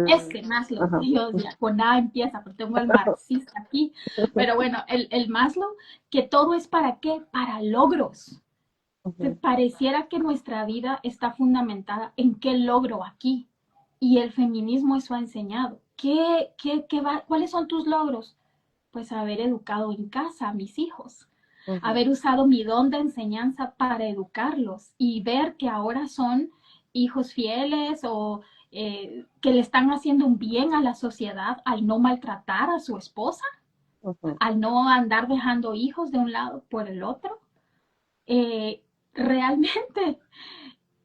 Ese Maslow, ajá. Dios, ya con A empieza, porque tengo al marxista aquí. Pero bueno, el Maslow, que todo es para qué? Para logros. Te Ujú, pareciera que nuestra vida está fundamentada en qué logro aquí. Y el feminismo eso ha enseñado. ¿Cuáles son tus logros? Pues haber educado en casa a mis hijos, ujú, haber usado mi don de enseñanza para educarlos y ver que ahora son hijos fieles o que le están haciendo un bien a la sociedad al no maltratar a su esposa, ujú. al no andar dejando hijos de un lado por el otro. Eh, Realmente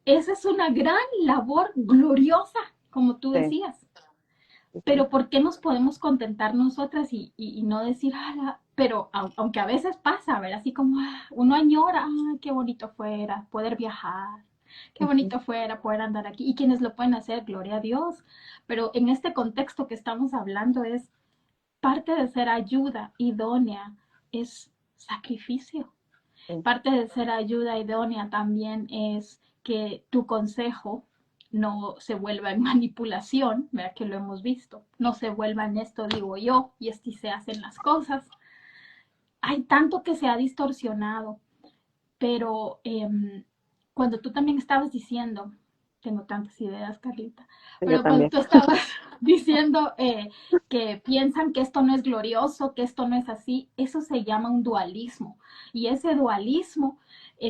esa es una gran labor gloriosa, como tú Sí, decías. sí, sí. Pero ¿por qué nos podemos contentar nosotras y no decir, ah, pero aunque a veces pasa, ¿verdad? Así como uno añora, qué bonito fuera poder viajar, qué Ujú, bonito fuera poder andar aquí. Y quienes lo pueden hacer, gloria a Dios. Pero en este contexto que estamos hablando es parte de ser ayuda idónea, es sacrificio. sí. Parte de ser ayuda idónea también es que tu consejo no se vuelva en manipulación, vea que lo hemos visto, no se vuelva en esto digo yo y así se hacen las cosas. Hay tanto que se ha distorsionado, pero cuando tú también estabas diciendo, tengo tantas ideas, Carlita, Sí, yo pero cuando también. tú estabas diciendo que piensan que esto no es glorioso, que esto no es así, eso se llama un dualismo. Y ese dualismo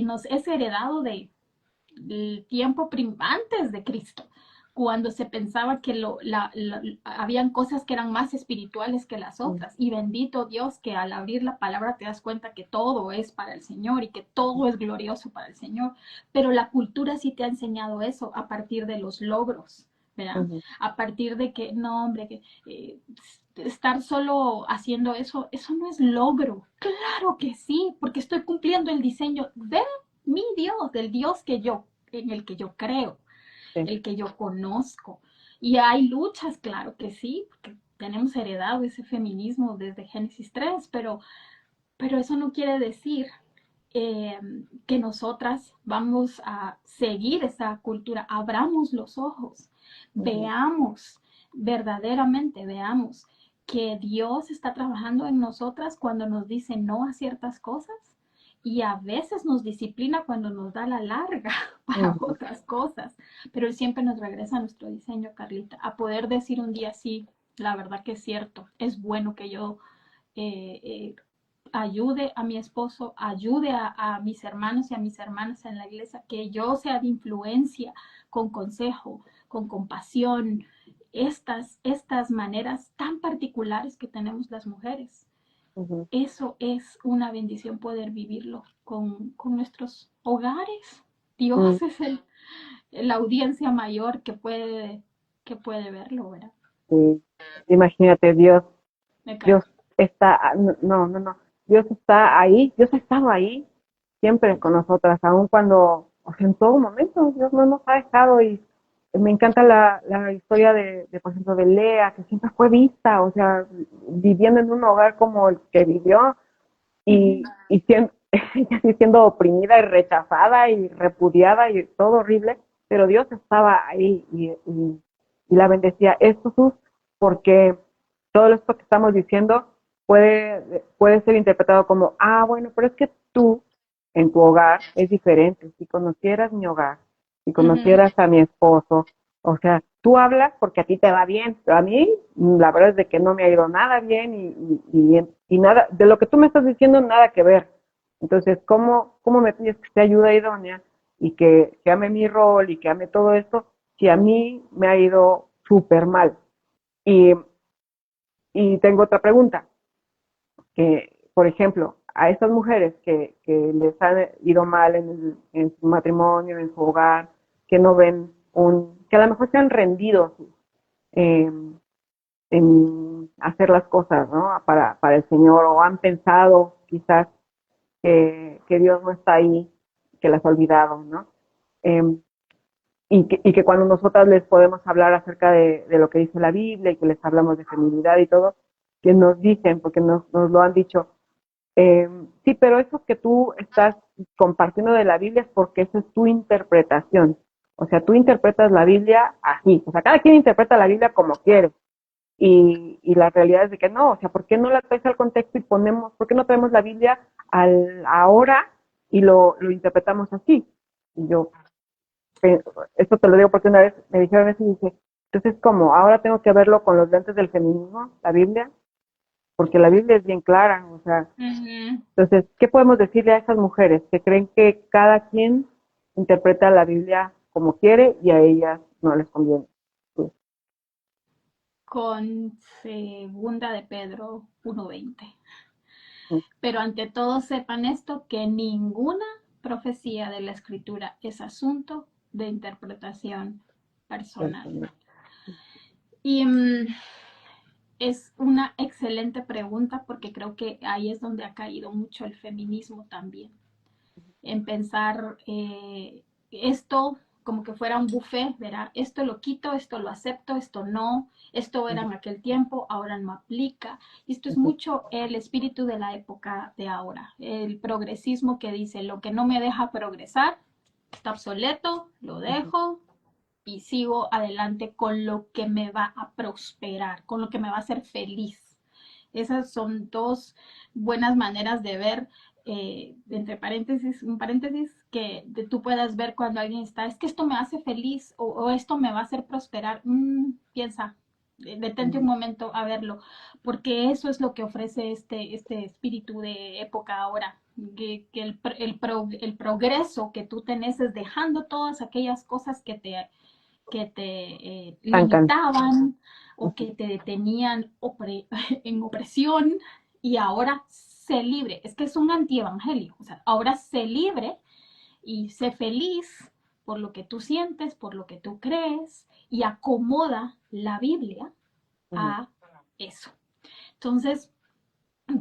nos es heredado del tiempo antes de Cristo, cuando se pensaba que habían cosas que eran más espirituales que las Mm, otras. Y bendito Dios que al abrir la palabra te das cuenta que todo es para el Señor y que todo es glorioso para el Señor. Pero la cultura sí te ha enseñado eso a partir de los logros, ¿verdad? ujú, A partir de que, no, hombre, que estar solo haciendo eso, eso no es logro. Claro que sí, porque estoy cumpliendo el diseño de mi Dios, del Dios en el que yo creo, sí, el que yo conozco. Y hay luchas, claro que sí, porque tenemos heredado ese feminismo desde Génesis 3, pero eso no quiere decir eh, que nosotras vamos a seguir esa cultura. Abramos los ojos, ujú, veamos, verdaderamente veamos que Dios está trabajando en nosotras cuando nos dice no a ciertas cosas y a veces nos disciplina cuando nos da la larga para ujú. otras cosas, pero Él siempre nos regresa a nuestro diseño, Carlita, a poder decir un día sí, la verdad que es cierto, es bueno que yo eh, eh, ayude a mi esposo, ayude a mis hermanos y a mis hermanas en la iglesia, que yo sea de influencia con consejo, con compasión, estas maneras tan particulares que tenemos las mujeres. Ujú. Eso es una bendición poder vivirlo con nuestros hogares. Mm, Dios es la audiencia mayor que puede verlo, ¿verdad? sí. Imagínate, Me Dios callo. está, no, no, no, Dios está ahí, Dios ha estado ahí siempre con nosotras, aun cuando, o sea, en todo momento, Dios no nos ha dejado y me encanta la historia por ejemplo, de Lea, que siempre fue vista, o sea, viviendo en un hogar como el que vivió y siendo, así siendo oprimida y rechazada y repudiada y todo horrible, pero Dios estaba ahí y la bendecía. Es Jesús porque todo esto que estamos diciendo puede ser interpretado como, bueno, pero es que tú en tu hogar es diferente. Si conocieras mi hogar, si Ujú. conocieras a mi esposo, o sea, tú hablas porque a ti te va bien, pero a mí la verdad es de que no me ha ido nada bien y nada, de lo que tú me estás diciendo, nada que ver. Entonces, ¿cómo me pides que sea ayuda idónea y que ame mi rol y que ame todo esto si a mí me ha ido súper mal? Y, y tengo otra pregunta, que, por ejemplo, a estas mujeres que les ha ido mal en su matrimonio, en su hogar, que no ven que a lo mejor se han rendido eh, en hacer las cosas, ¿no? Para el Señor, o han pensado quizás que Dios no está ahí, que las ha olvidado, ¿no? Eh, y que cuando nosotras les podemos hablar acerca de lo que dice la Biblia y que les hablamos de feminidad y todo, que nos dicen, porque nos lo han dicho, sí, pero eso que tú estás compartiendo de la Biblia es porque esa es tu interpretación. O sea, tú interpretas la Biblia así. O sea, cada quien interpreta la Biblia como quiere. Y la realidad es de que no. O sea, ¿por qué no la traes al contexto y por qué no traemos la Biblia al ahora y lo interpretamos así? Y yo, eh, esto te lo digo porque una vez me dijeron eso y dije, entonces, ¿cómo? Ahora tengo que verlo con los lentes del feminismo, la Biblia, porque la Biblia es bien clara. O sea, Ujú. entonces, ¿qué podemos decirle a esas mujeres que creen que cada quien interpreta la Biblia como quiere y a ellas no les conviene? Sí. Con segunda de Pedro 1:20. Pero ante todo sepan esto, que ninguna profecía de la escritura es asunto de interpretación personal. Y es una excelente pregunta porque creo que ahí es donde ha caído mucho el feminismo también, en pensar esto como que fuera un buffet, ¿verdad? Esto lo quito, esto lo acepto, esto no, esto era en aquel tiempo, ahora no aplica. Y esto es mucho el espíritu de la época de ahora, el progresismo que dice, lo que no me deja progresar está obsoleto, lo dejo y sigo adelante con lo que me va a prosperar, con lo que me va a hacer feliz. Esas son dos buenas maneras de ver, entre paréntesis, un paréntesis, que tú puedas ver cuando alguien está, es que esto me hace feliz o esto me va a hacer prosperar. Piensa, detente un momento a verlo, porque eso es lo que ofrece este espíritu de época ahora, que el progreso que tú tenés es dejando todas aquellas cosas que te Tan limitaban o que te detenían en opresión y ahora sé libre. Es que es un antievangelio. O sea, ahora sé libre y sé feliz por lo que tú sientes, por lo que tú crees y acomoda la Biblia a eso. Entonces,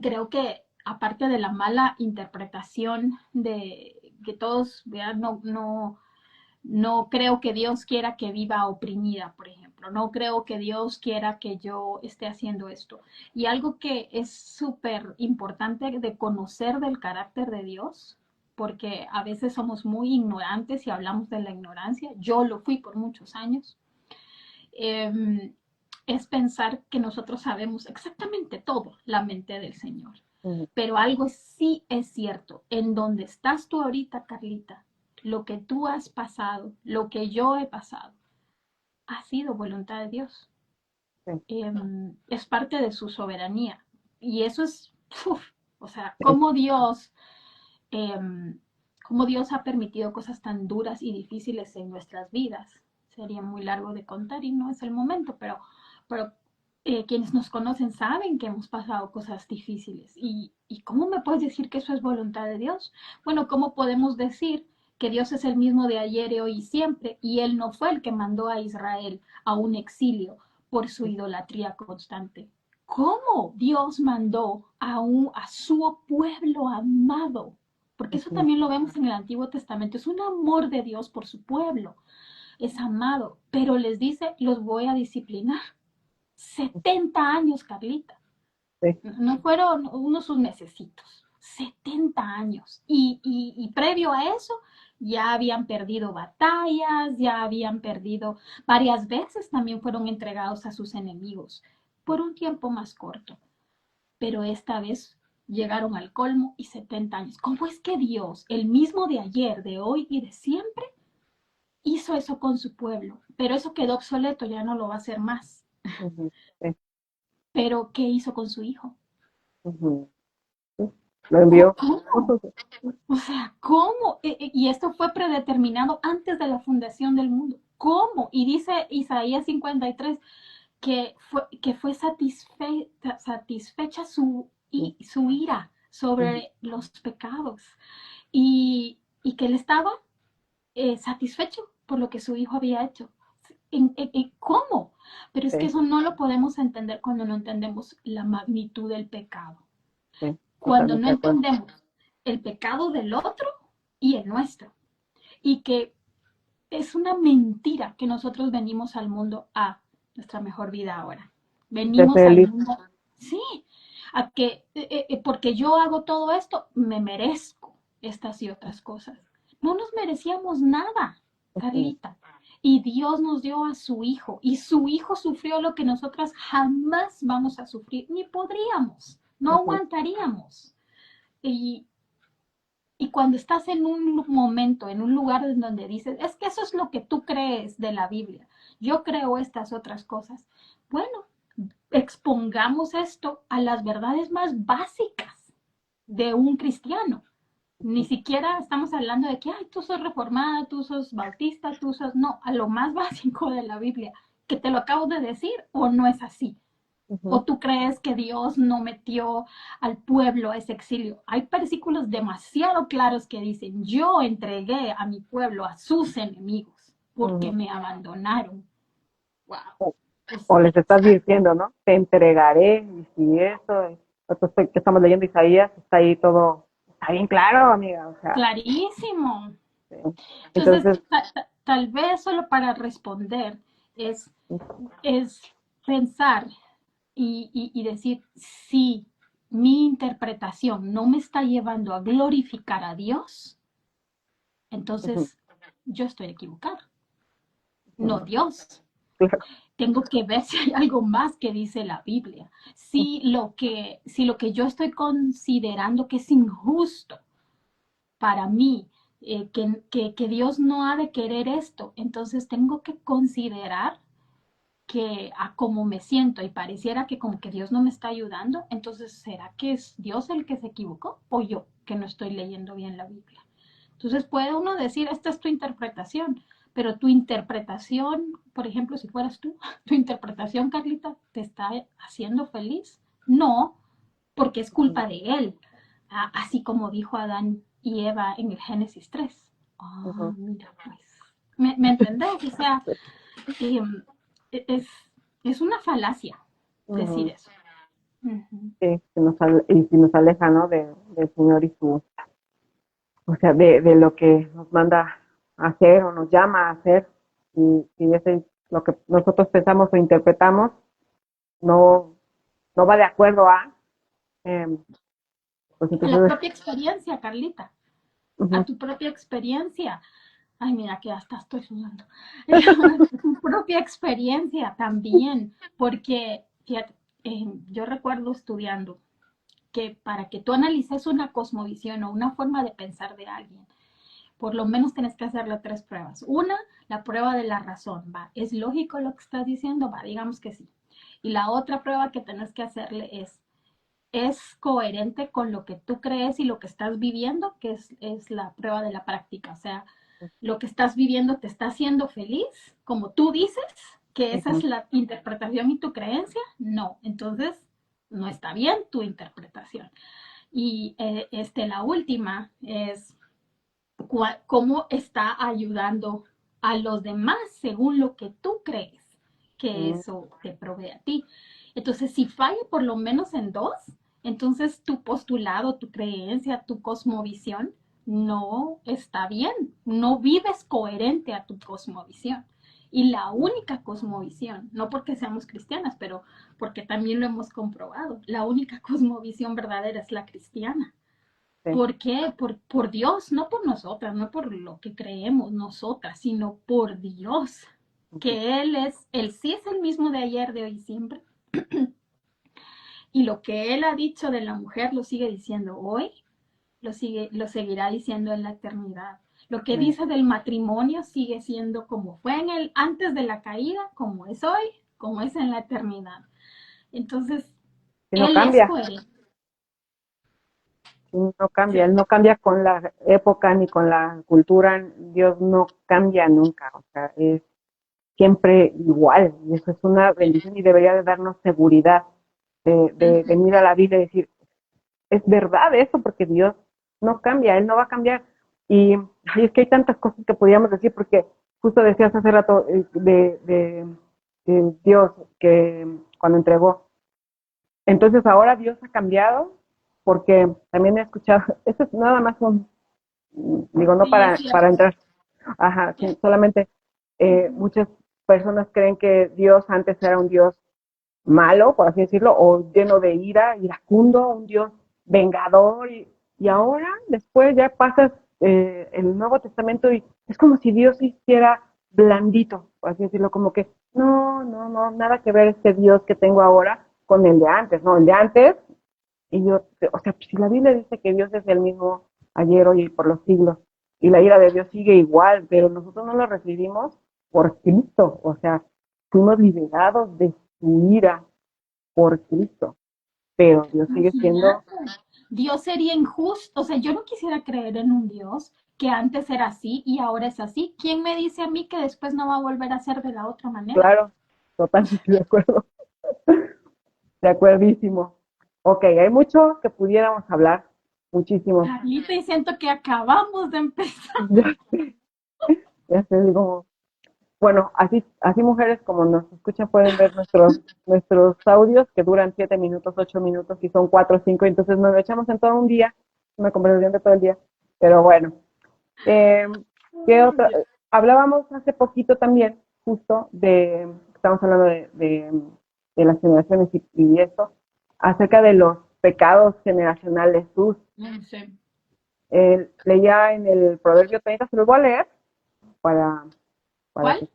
creo que aparte de la mala interpretación de que todos vean, no creo que Dios quiera que viva oprimida, por ejemplo. No creo que Dios quiera que yo esté haciendo esto. Y algo que es súper importante de conocer del carácter de Dios, porque a veces somos muy ignorantes y hablamos de la ignorancia. Yo lo fui por muchos años. Es pensar que nosotros sabemos exactamente todo la mente del Señor. Pero algo sí es cierto, en donde estás tú ahorita, Carlita, lo que tú has pasado, lo que yo he pasado, ha sido voluntad de Dios. Es parte de su soberanía. Y eso es, uf, o sea, eh, cómo Dios ha permitido cosas tan duras y difíciles en nuestras vidas. Sería muy largo de contar y no es el momento, pero quienes nos conocen saben que hemos pasado cosas difíciles. ¿Y cómo me puedes decir que eso es voluntad de Dios? Bueno, ¿cómo podemos decir que Dios es el mismo de ayer, hoy y siempre? Y Él no fue el que mandó a Israel a un exilio por su idolatría constante. ¿Cómo Dios mandó a su pueblo amado? Porque eso también lo vemos en el Antiguo Testamento. Es un amor de Dios por su pueblo. Es amado, pero les dice, los voy a disciplinar. 70 años, Carlita. No fueron unos sus mesecitos. 70 años. Y previo a eso, ya habían perdido batallas, ya habían perdido varias veces, también fueron entregados a sus enemigos por un tiempo más corto. Pero esta vez llegaron al colmo y 70 años. ¿Cómo es que Dios, el mismo de ayer, de hoy y de siempre, hizo eso con su pueblo? Pero eso quedó obsoleto, ya no lo va a hacer más. Ujú, sí, Pero ¿qué hizo con su hijo? ujú, sí. Lo envió. ¿Cómo? O sea, ¿cómo? Y esto fue predeterminado antes de la fundación del mundo. ¿Cómo? Y dice Isaías 53 que fue satisfecha su ira Ujú, sobre los pecados y que él estaba satisfecho por lo que su hijo había hecho. ¿Cómo? Pero es que sí, eso no lo podemos entender cuando no entendemos la magnitud del pecado. sí, Cuando no totalmente de acuerdo. entendemos el pecado del otro y el nuestro. Y que es una mentira que nosotros venimos al mundo a nuestra mejor vida ahora. Ser Venimos al feliz. mundo, sí, a que porque yo hago todo esto, me merezco estas y otras cosas. No nos merecíamos nada, Ujú, Carlita. Y Dios nos dio a su hijo, y su hijo sufrió lo que nosotras jamás vamos a sufrir, ni podríamos, no ujú, aguantaríamos. Y, y cuando estás en un momento, en un lugar en donde dices, es que eso es lo que tú crees de la Biblia, yo creo estas otras cosas. Bueno, expongamos esto a las verdades más básicas de un cristiano. Ni ujú, siquiera estamos hablando de que, ay, tú sos reformada, tú sos bautista, tú sos, no, a lo más básico de la Biblia, que te lo acabo de decir o no es así. ¿O ujú, tú crees que Dios no metió al pueblo a ese exilio? Hay versículos demasiado claros que dicen, yo entregué a mi pueblo a sus enemigos porque ujú. me abandonaron. Wow. O, O o les estás sea, diciendo, ¿no? Te entregaré, y si eso, que estamos leyendo Isaías, está ahí todo, está bien claro, amiga, o sea, clarísimo. sí. Entonces, Entonces, tal vez solo para responder es, es pensar y decir, si mi interpretación no me está llevando a glorificar a Dios, ujú, entonces yo estoy equivocado, no ujú, Dios. claro, Tengo que ver si hay algo más que dice la Biblia. Si lo que yo estoy considerando que es injusto para mí, que Dios no ha de querer esto, entonces tengo que considerar que a como me siento y pareciera que como que Dios no me está ayudando, entonces ¿será que es Dios el que se equivocó o yo que no estoy leyendo bien la Biblia? Entonces puede uno decir, esta es tu interpretación, pero tu interpretación, por ejemplo, si fueras tú, tu interpretación, Carlita, ¿te está haciendo feliz? No, porque es culpa de él, así como dijo Adán y Eva en el Génesis 3. ujú, Mira, pues, ¿me entendés? O sea, eh, es, es una falacia decir ujú, eso. Ujú. sí, y si nos aleja, ¿no? Del Señor y su, o sea, de lo que nos manda a hacer o nos llama a hacer, y si ese lo que nosotros pensamos o interpretamos no, no va de acuerdo a, eh, pues A la entonces, propia experiencia, Carlita, a ujú, tu propia experiencia. Ay, mira que hasta estoy sudando. Tu propia experiencia también, porque fíjate, yo recuerdo estudiando que para que tú analices una cosmovisión o una forma de pensar de alguien, por lo menos tienes que hacerle tres pruebas. Una, la prueba de la razón, ¿va? ¿Es lógico lo que estás diciendo? Va, digamos que sí. Y la otra prueba que tienes que hacerle ¿es coherente con lo que tú crees y lo que estás viviendo? Que es la prueba de la práctica. O sea, lo que estás viviendo te está haciendo feliz, como tú dices, que esa es ujú, la interpretación y tu creencia. No, entonces no está bien tu interpretación. Y la última es cómo está ayudando a los demás según lo que tú crees que ujú, eso te provee a ti. Entonces, si falla por lo menos en dos, entonces tu postulado, tu creencia, tu cosmovisión no está bien, no vives coherente a tu cosmovisión. Y la única cosmovisión, no porque seamos cristianas, pero porque también lo hemos comprobado, la única cosmovisión verdadera es la cristiana. sí, ¿Por qué? Por Dios, no por nosotras, no por lo que creemos nosotras, sino por Dios, ujú, que Él sí es el mismo de ayer, de hoy y siempre, Y lo que él ha dicho de la mujer lo sigue diciendo hoy, lo seguirá diciendo en la eternidad. Lo que Sí. dice del matrimonio sigue siendo como fue en el antes de la caída, como es hoy, como es en la eternidad. Entonces, Y no él es cambia, coherente. y no cambia, Sí. él no cambia con la época ni con la cultura, Dios no cambia nunca, o sea, es siempre igual, y eso es una bendición y debería de darnos seguridad de venir a la Biblia y decir, es verdad eso, porque Dios no cambia, Él no va a cambiar. Y, y es que hay tantas cosas que podríamos decir, porque justo decías hace rato de Dios que cuando entregó. Entonces ahora Dios ha cambiado, porque también he escuchado, eso es nada más un, digo, no Sí, es para cierto. entrar, ajá, sí, solamente muchas personas creen que Dios antes era un Dios malo, por así decirlo, o lleno de ira, iracundo, un Dios vengador, y ahora, después ya pasas el Nuevo Testamento y es como si Dios se hiciera blandito, por así decirlo, como que no, nada que ver este Dios que tengo ahora con el de antes, no, el de antes, y yo, o sea, si la Biblia dice que Dios es el mismo ayer, hoy y por los siglos, y la ira de Dios sigue igual, pero nosotros no lo recibimos por Cristo, o sea, fuimos liberados de su ira por Cristo, pero Dios sigue siendo, Imagínate. Dios sería injusto. O sea, yo no quisiera creer en un Dios que antes era así y ahora es así. ¿Quién me dice a mí que después no va a volver a ser de la otra manera? claro, totalmente de acuerdo, de acuerdísimo. Ok, hay mucho que pudiéramos hablar, muchísimo. Carlita, y siento que acabamos de empezar. Ya sé, ya sé, digo, bueno, así mujeres como nos escuchan pueden ver nuestros audios que duran 7 minutos, 8 minutos y son 4 o 5, entonces nos lo echamos en todo un día, una conversación de todo el día. Pero bueno, eh, ¿qué Ay, otra? Dios. Hablábamos hace poquito también, justo estamos hablando de las generaciones y esto, acerca de los pecados generacionales. Sus, Sí. leía en el Proverbio 30, se los voy a leer para, para ¿Cuál?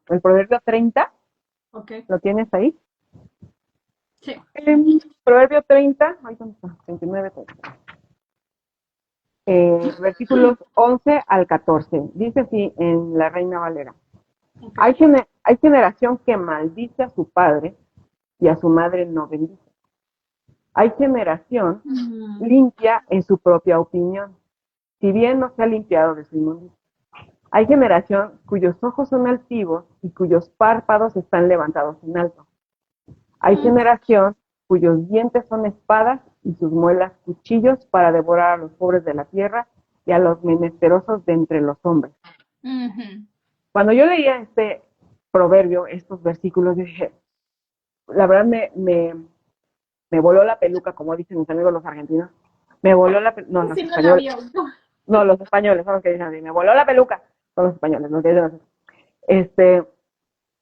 que el Proverbio 30, Ok. ¿lo tienes ahí? Sí. Proverbio 30, ay, ¿dónde está? 29, 30. Versículos 11 al 14. Dice así en la Reina Valera. Ok. Hay generación que maldice a su padre y a su madre no bendice. Hay generación Mm, limpia en su propia opinión, si bien no se ha limpiado de su inmundicia. Hay generación cuyos ojos son altivos y cuyos párpados están levantados en alto. Hay mm, generación cuyos dientes son espadas y sus muelas cuchillos para devorar a los pobres de la tierra y a los menesterosos de entre los hombres. ujú. Cuando yo leía este proverbio, estos versículos, dije, la verdad me voló la peluca, como dicen mis amigos los argentinos. Me voló la peluca, no, los Así no la españoles, vio. no, los españoles son los que dicen así, me voló la peluca, son los españoles, los que dicen así. Este,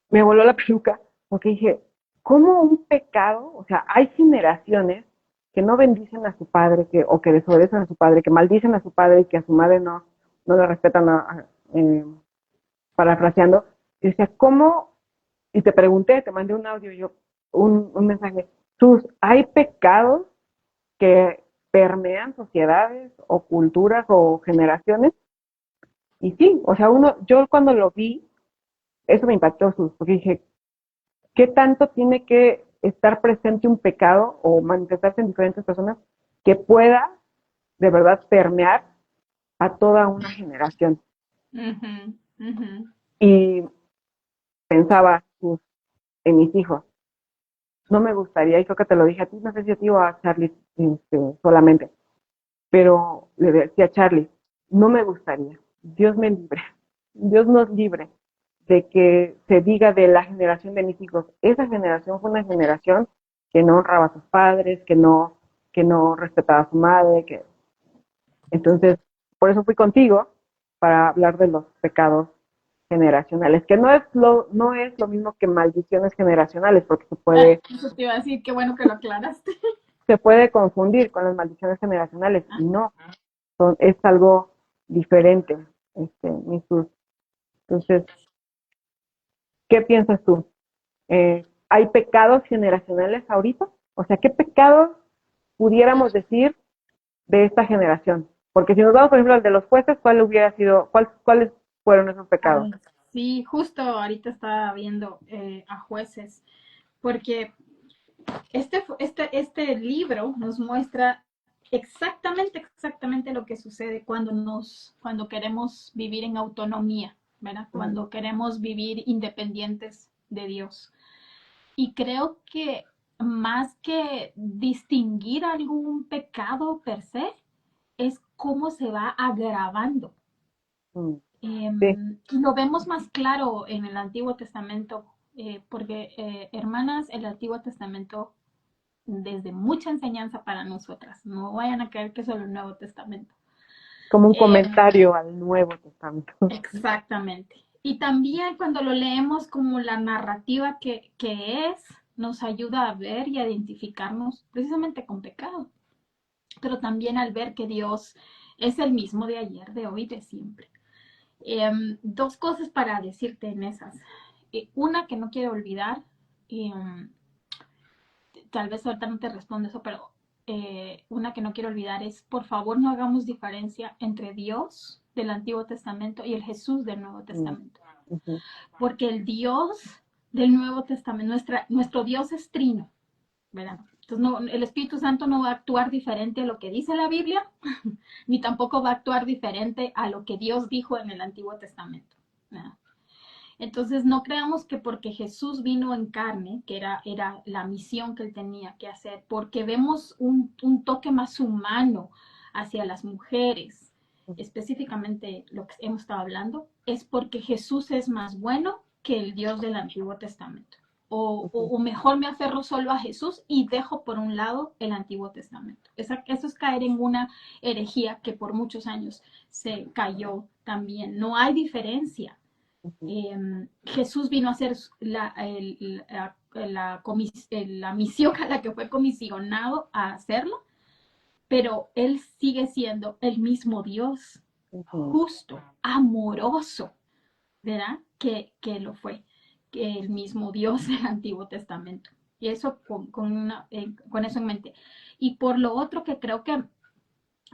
me voló la peluca porque dije, ¿cómo un pecado? O sea, hay generaciones que no bendicen a su padre, o que desobedecen a su padre, que maldicen a su padre y que a su madre no le respetan, parafraseando. Y decía, ¿cómo? Y te pregunté, te mandé un audio, un mensaje. ¿Hay pecados que permean sociedades o culturas o generaciones? Y sí, o sea, yo cuando lo vi, eso me impactó, porque dije, ¿qué tanto tiene que estar presente un pecado o manifestarse en diferentes personas que pueda de verdad permear a toda una generación? Ujú, ujú. Y pensaba en mis hijos. No me gustaría, y creo que te lo dije a ti, no sé si a ti o a Charlie solamente, pero le decía a Charlie, no me gustaría, Dios me libre, Dios nos libre de que se diga de la generación de mis hijos, esa generación fue una generación que no honraba a sus padres, que no respetaba a su madre, entonces, por eso fui contigo, para hablar de los pecados generacionales, que no es lo mismo que maldiciones generacionales, porque se Ah, puede, eso te iba a decir, qué bueno que lo aclaraste. se puede confundir con las maldiciones generacionales, y no, es algo diferente, Jesús. Entonces, ¿qué piensas tú? ¿Hay pecados generacionales ahorita? O sea, ¿qué pecados pudiéramos decir de esta generación? Porque si nos vamos, por ejemplo, al de los jueces, ¿cuál hubiera sido, cuáles fueron esos pecados? Ay, sí, justo ahorita estaba viendo a jueces, porque este libro nos muestra exactamente lo que sucede cuando queremos vivir en autonomía, ¿verdad? Ujú. Cuando queremos vivir independientes de Dios. Y creo que más que distinguir algún pecado per se, es cómo se va agravando. Mm, sí, Lo vemos más claro en el Antiguo Testamento, porque, hermanas, el Antiguo Testamento desde mucha enseñanza para nosotras. No vayan a creer que es solo el Nuevo Testamento. como un Eh, comentario al Nuevo Testamento. exactamente. Y también cuando lo leemos como la narrativa que es, nos ayuda a ver y a identificarnos precisamente con pecado, pero también al ver que Dios es el mismo de ayer, de hoy, de siempre. Dos cosas para decirte en esas. Una que no quiero olvidar, tal vez ahorita no te respondo eso, pero una que no quiero olvidar es, por favor, no hagamos diferencia entre Dios del Antiguo Testamento y el Jesús del Nuevo Mm, Testamento. ujú, Porque el Dios del Nuevo Testamento, nuestro Dios es trino, ¿verdad? Entonces, no, el Espíritu Santo no va a actuar diferente a lo que dice la Biblia, ni tampoco va a actuar diferente a lo que Dios dijo en el Antiguo Testamento, ¿verdad? Entonces, no creamos que porque Jesús vino en carne, que era la misión que él tenía que hacer, porque vemos un toque más humano hacia las mujeres, específicamente lo que hemos estado hablando, es porque Jesús es más bueno que el Dios del Antiguo Testamento. ujú. O mejor me aferro solo a Jesús y dejo por un lado el Antiguo Testamento. Eso es caer en una herejía que por muchos años se cayó también. No hay diferencia. Jesús vino a hacer la misión a la que fue comisionado a hacerlo, pero él sigue siendo el mismo Dios, Ujú. justo, amoroso, ¿verdad? Que lo fue, que el mismo Dios del Antiguo Testamento. Y eso con eso en mente. Y por lo otro que creo que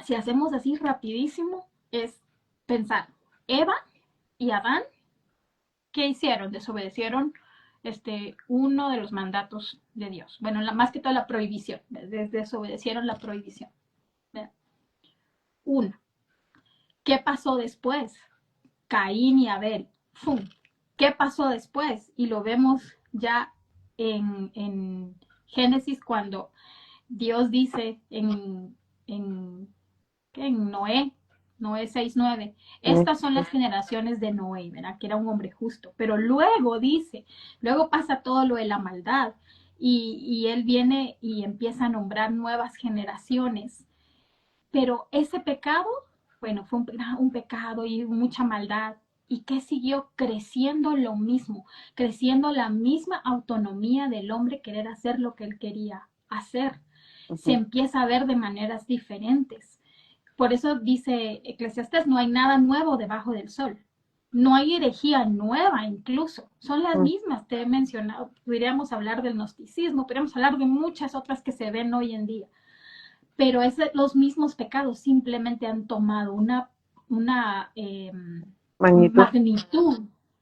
si hacemos así rapidísimo es pensar, Eva y Adán, ¿qué hicieron? Desobedecieron uno de los mandatos de Dios. Bueno, más que todo la prohibición. Desobedecieron la prohibición. Uno. ¿Qué pasó después? Caín y Abel. ¡Fum! ¿Qué pasó después? Y lo vemos ya en Génesis cuando Dios dice en Noé 6:9. Estas son las generaciones de Noé, ¿verdad? Que era un hombre justo. Pero luego dice, luego pasa todo lo de la maldad y él viene y empieza a nombrar nuevas generaciones. Pero ese pecado, bueno, fue un pecado y mucha maldad. ¿Y qué siguió? Creciendo lo mismo, creciendo la misma autonomía del hombre, querer hacer lo que él quería hacer. Se Ujú. empieza a ver de maneras diferentes. Por eso dice Eclesiastés, no hay nada nuevo debajo del sol. No hay herejía nueva incluso. Son las Mm, mismas, te he mencionado. Podríamos hablar del gnosticismo, podríamos hablar de muchas otras que se ven hoy en día. Pero es los mismos pecados, simplemente han tomado una magnitud. magnitud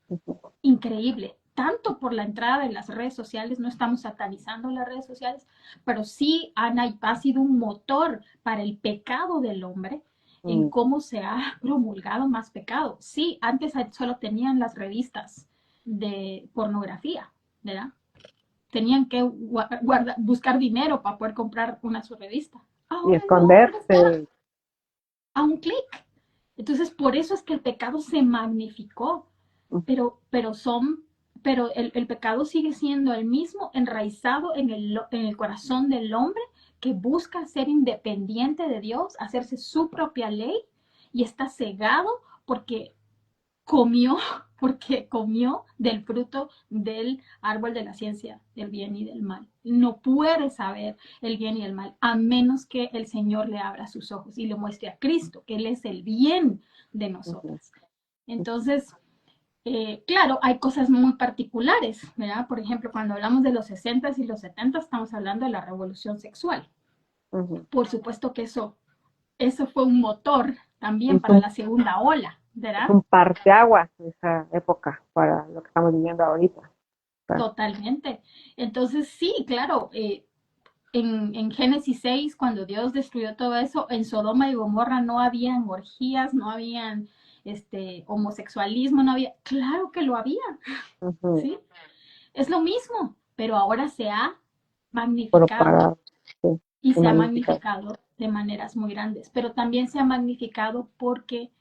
Ujú. increíble, tanto por la entrada de las redes sociales, no estamos satanizando las redes sociales, pero sí ha sido un motor para el pecado del hombre en Mm, cómo se ha promulgado más pecado. Sí, antes solo tenían las revistas de pornografía, ¿verdad? Tenían que buscar dinero para poder comprar una su revista. y Ahora no, ahora está esconderse. a un clic. Entonces, por eso es que el pecado se magnificó, Ujú. pero el pecado sigue siendo el mismo, enraizado en el corazón del hombre que busca ser independiente de Dios, hacerse su propia ley y está cegado porque comió, porque comió del fruto del árbol de la ciencia del bien y del mal. No puede saber el bien y el mal a menos que el Señor le abra sus ojos y le muestre a Cristo, que Él es el bien de Ujú. nosotras. Entonces, claro, hay cosas muy particulares, ¿verdad? Por ejemplo, cuando hablamos de los 60 y los 70 estamos hablando de la revolución sexual. Ujú. Por supuesto que eso fue un motor también Es para un, la segunda ola, es ¿verdad? un parteaguas esa época para lo que estamos viviendo ahorita. O sea, Totalmente. Entonces, sí, claro, en Génesis 6, cuando Dios destruyó todo eso, en Sodoma y Gomorra no habían orgías, no habían homosexualismo, no había, claro que lo había, ujú, ¿sí? Es lo mismo, pero ahora se ha magnificado propagado, sí, y y se ha magnificado. magnificado de maneras muy grandes, pero también se ha magnificado porque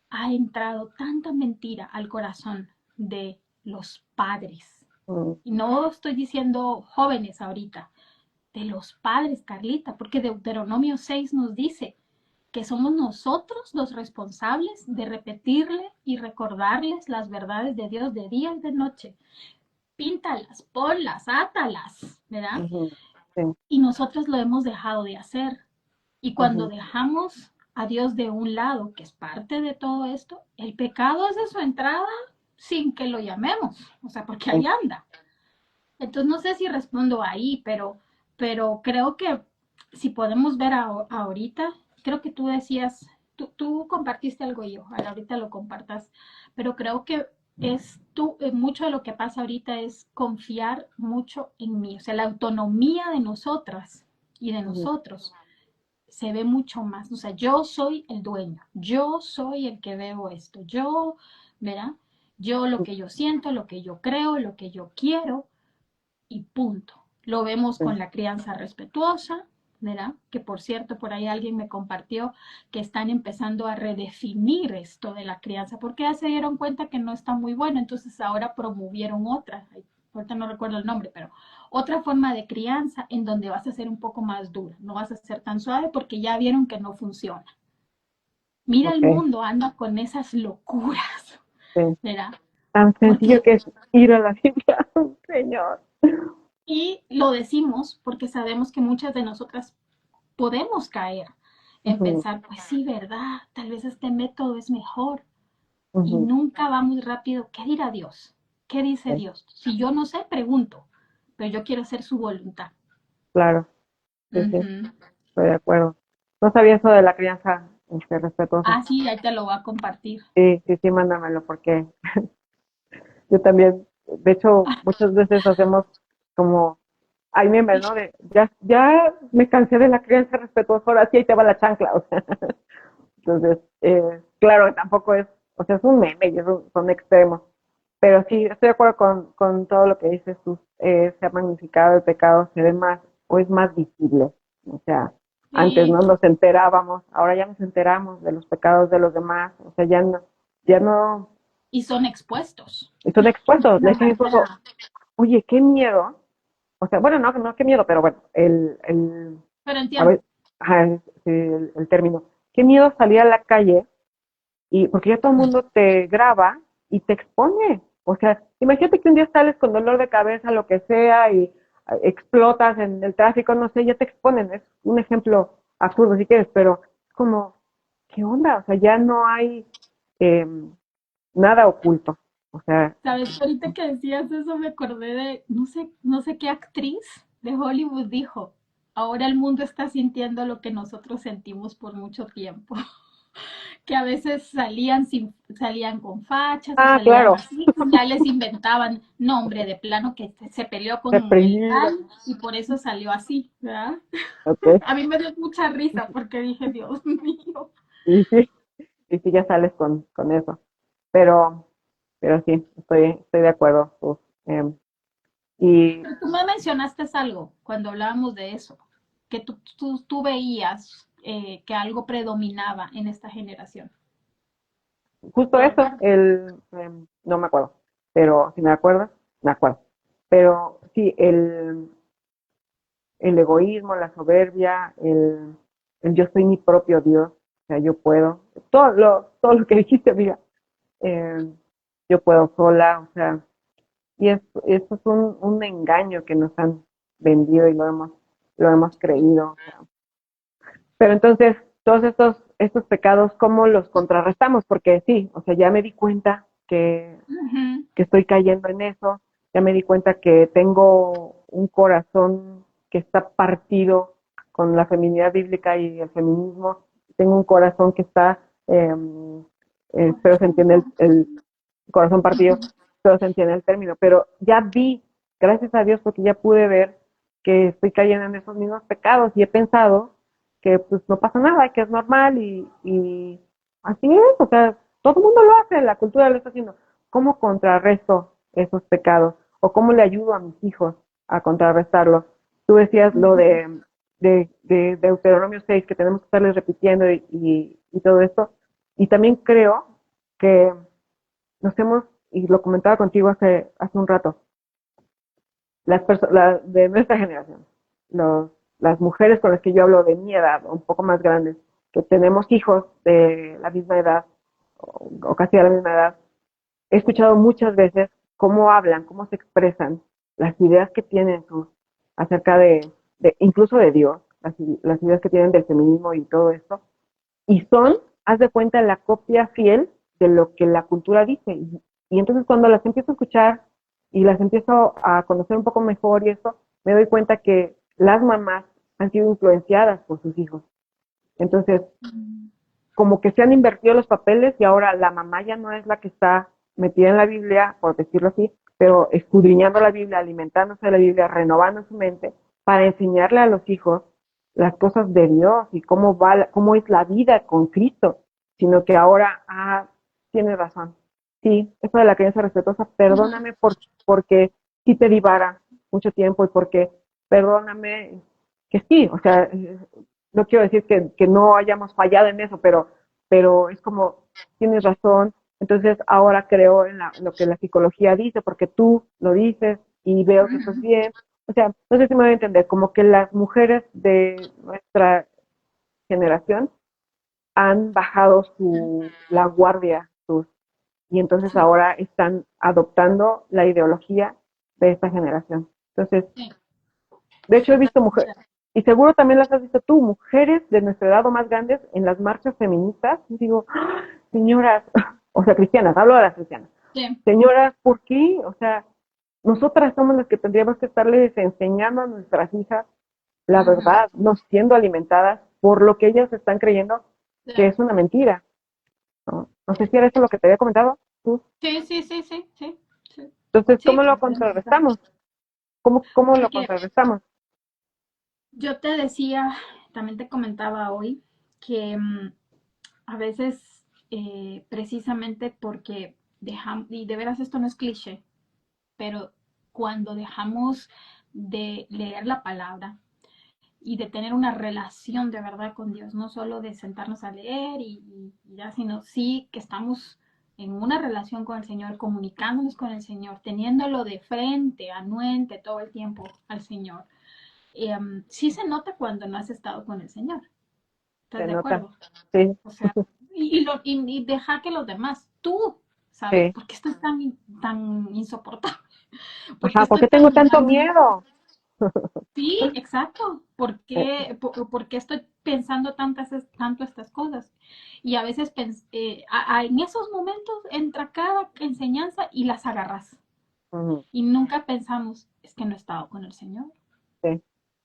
ha entrado tanta mentira al corazón de los padres. Mm, Y no estoy diciendo jóvenes ahorita, de los padres, Carlita, porque Deuteronomio 6 nos dice que somos nosotros los responsables de repetirle y recordarles las verdades de Dios de día y de noche. Píntalas, ponlas, átalas, ¿verdad? ujú, sí, Y nosotros lo hemos dejado de hacer. Y cuando ujú, dejamos a Dios de un lado, que es parte de todo esto, el pecado hace su entrada sin que lo llamemos, o sea, porque ahí sí, anda. Entonces no sé si respondo ahí, pero creo que si podemos ver ahorita, creo que tú decías, tú compartiste algo y ojalá ahorita lo compartas, pero creo que mucho de lo que pasa ahorita es confiar mucho en mí, o sea, la autonomía de nosotras y de ujú, nosotros se ve mucho más, o sea, yo soy el dueño, yo soy el que veo esto, yo, ¿verdad? Yo lo que yo siento, lo que yo creo, lo que yo quiero, y punto. Lo vemos sí, con la crianza respetuosa, ¿verdad? Que por cierto, por ahí alguien me compartió que están empezando a redefinir esto de la crianza, porque ya se dieron cuenta que no está muy bueno, entonces ahora promovieron otra, ahorita no recuerdo el nombre, pero otra forma de crianza en donde vas a ser un poco más dura, no vas a ser tan suave porque ya vieron que no funciona. Mira el ok, mundo, anda con esas locuras, sí. ¿verdad? Tan sencillo Porque que es ir a la Biblia, Señor. y lo decimos porque sabemos que muchas de nosotras podemos caer en Ujú, pensar, pues sí, ¿verdad? Tal vez este método es mejor y ujú, nunca va muy rápido. ¿Qué dirá Dios? ¿Qué dice sí, Dios? Si yo no sé, pregunto, pero yo quiero hacer su voluntad. claro, sí, sí, Ujú. estoy de acuerdo. No sabía eso de la crianza respetuosa. Ah, sí, ahí te lo voy a compartir. Sí, sí, sí, mándamelo, porque yo también, de hecho, muchas veces hacemos como, hay memes, ¿no? De, ya me cansé de la crianza respetuosa, ahora sí ahí te va la chancla, o sea. Entonces, claro, tampoco es, o sea, es un meme y son extremos. Pero sí, estoy de acuerdo con todo lo que dices tú. Se ha magnificado el pecado, se ve más, o es más visible. O sea, antes Sí, no nos enterábamos, ahora ya nos enteramos de los pecados de los demás. O sea, ya no, y son expuestos son de expuestos. Le una decía a mi esposo, manera, oye, qué miedo. O sea, bueno, no, qué miedo, pero bueno, pero a entiendo. ver, ajá, sí, el término. Qué miedo salir a la calle y porque ya todo el mundo te graba y te expone. O sea, imagínate que un día sales con dolor de cabeza, lo que sea, y explotas en el tráfico, no sé, ya te exponen. Es un ejemplo absurdo si quieres, pero es como, ¿qué onda? O sea, ya no hay eh, nada oculto. O sea, Sabes, ahorita que decías eso me acordé de, no sé qué actriz de Hollywood dijo, ahora el mundo está sintiendo lo que nosotros sentimos por mucho tiempo, que a veces salían con fachas o ah, salían claro, así, ya les inventaban nombre de plano que se peleó con el reprimido. tal y por eso salió así, ¿verdad? Ok, A mí me dio mucha risa porque dije, Dios mío. y sí, y sí, ya sales con eso. Pero, pero sí, estoy de acuerdo. Pues, y Pero tú me mencionaste algo cuando hablábamos de eso, que tú veías que algo predominaba en esta generación. justo ¿Te eso, acuerdas? no me acuerdo, pero si me acuerdas, me acuerdo. Pero sí, el egoísmo, la soberbia, el yo soy mi propio Dios, o sea, yo puedo, todo lo que dijiste, amiga, eh, yo puedo sola, o sea, y eso es un engaño que nos han vendido y lo hemos creído. O sea. Pero entonces, todos estos pecados, ¿cómo los contrarrestamos? Porque sí, o sea, ya me di cuenta Ujú. que estoy cayendo en eso, ya me di cuenta que tengo un corazón que está partido con la feminidad bíblica y el feminismo, tengo un corazón que está, espero se entiende el corazón partido, espero se entiende el término, pero ya vi, gracias a Dios, porque ya pude ver que estoy cayendo en esos mismos pecados y he pensado que pues no pasa nada, que es normal y así es, o sea, todo el mundo lo hace, la cultura lo está haciendo. ¿Cómo contrarresto esos pecados? ¿O cómo le ayudo a mis hijos a contrarrestarlos? Tú decías lo de Deuteronomio 6, que tenemos que estarles repitiendo y todo esto. Y también creo que nos hemos, y lo comentaba contigo hace un rato, de nuestra generación, las mujeres con las que yo hablo de mi edad, o un poco más grandes, que tenemos hijos de la misma edad, o casi de la misma edad, he escuchado muchas veces cómo hablan, cómo se expresan, las ideas que tienen acerca incluso de Dios, las ideas que tienen del feminismo y todo esto, y son, haz de cuenta, la copia fiel de lo que la cultura dice. Y entonces cuando las empiezo a escuchar y las empiezo a conocer un poco mejor y eso, me doy cuenta que las mamás han sido influenciadas por sus hijos. Entonces, como que se han invertido los papeles y ahora la mamá ya no es la que está metida en la Biblia, por decirlo así, pero escudriñando la Biblia, alimentándose de la Biblia, renovando su mente para enseñarle a los hijos las cosas de Dios y cómo es la vida con Cristo, sino que ahora, tienes razón. Sí, eso de la creencia respetuosa, perdóname porque sí te di vara mucho tiempo y porque perdóname que sí, o sea, no quiero decir que no hayamos fallado en eso, pero es como, tienes razón, entonces ahora creo en lo que la psicología dice, porque tú lo dices y veo que estás bien. O sea, no sé si me voy a entender, como que las mujeres de nuestra generación han bajado la guardia, y entonces Sí, ahora están adoptando la ideología de esta generación. Entonces, sí, de hecho he visto mujeres, y seguro también las has visto tú, mujeres de nuestra edad o más grandes en las marchas feministas, y digo, señoras, o sea, cristianas, hablo de las cristianas, sí. señoras, ¿por qué? O sea, nosotras somos las que tendríamos que estarles enseñando a nuestras hijas la Ujú. verdad, no siendo alimentadas por lo que ellas están creyendo que Sí, es una mentira. No, no sé si era eso lo que te había comentado tú. sí, sí, sí, sí, sí, sí, Entonces, sí, ¿cómo lo completamente. contrarrestamos? ¿Cómo lo Porque contrarrestamos? yo te decía, también te comentaba hoy, que a veces precisamente porque dejamos, y de veras esto no es cliché, pero cuando dejamos de leer la palabra y de tener una relación de verdad con Dios, no solo de sentarnos a leer y ya, sino sí que estamos en una relación con el Señor, comunicándonos con el Señor, teniéndolo de frente, anuente todo el tiempo al Señor. Sí se nota cuando no has estado con el Señor. ¿Estás Se de nota. acuerdo? Sí, O sea, y dejar que los demás, tú, ¿sabes? sí. ¿Por qué estoy tan insoportable? ¿Por qué Ajá, ¿por estoy qué tengo tanto tan... miedo? Sí, exacto. Eh, Por qué estoy pensando tanto estas cosas? Y a veces en esos momentos entra cada enseñanza y las agarras. ujú, Y nunca pensamos, es que no he estado con el Señor. sí,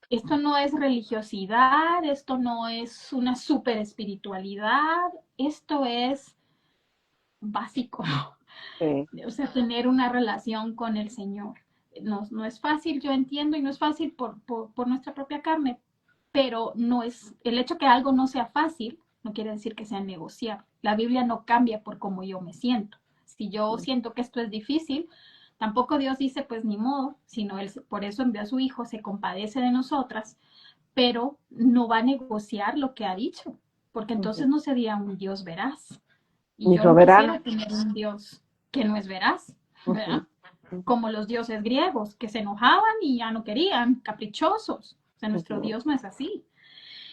Esto no es religiosidad, esto no es una super espiritualidad, esto es básico. sí. O sea, tener una relación con el Señor. No es fácil, yo entiendo, y no es fácil por nuestra propia carne, pero no es, el hecho que algo no sea fácil no quiere decir que sea negociable. La Biblia no cambia por cómo yo me siento. Si yo siento que esto es difícil, tampoco Dios dice, pues ni modo, sino Él por eso envió a su Hijo, se compadece de nosotras, pero no va a negociar lo que ha dicho, porque entonces Ujú. no sería un Dios veraz. Y Mi yo no soberano. quisiera tener un Dios que no es veraz, ¿verdad? Ujú, ujú, Como los dioses griegos, que se enojaban y ya no querían, caprichosos. O sea, nuestro ujú. Dios no es así.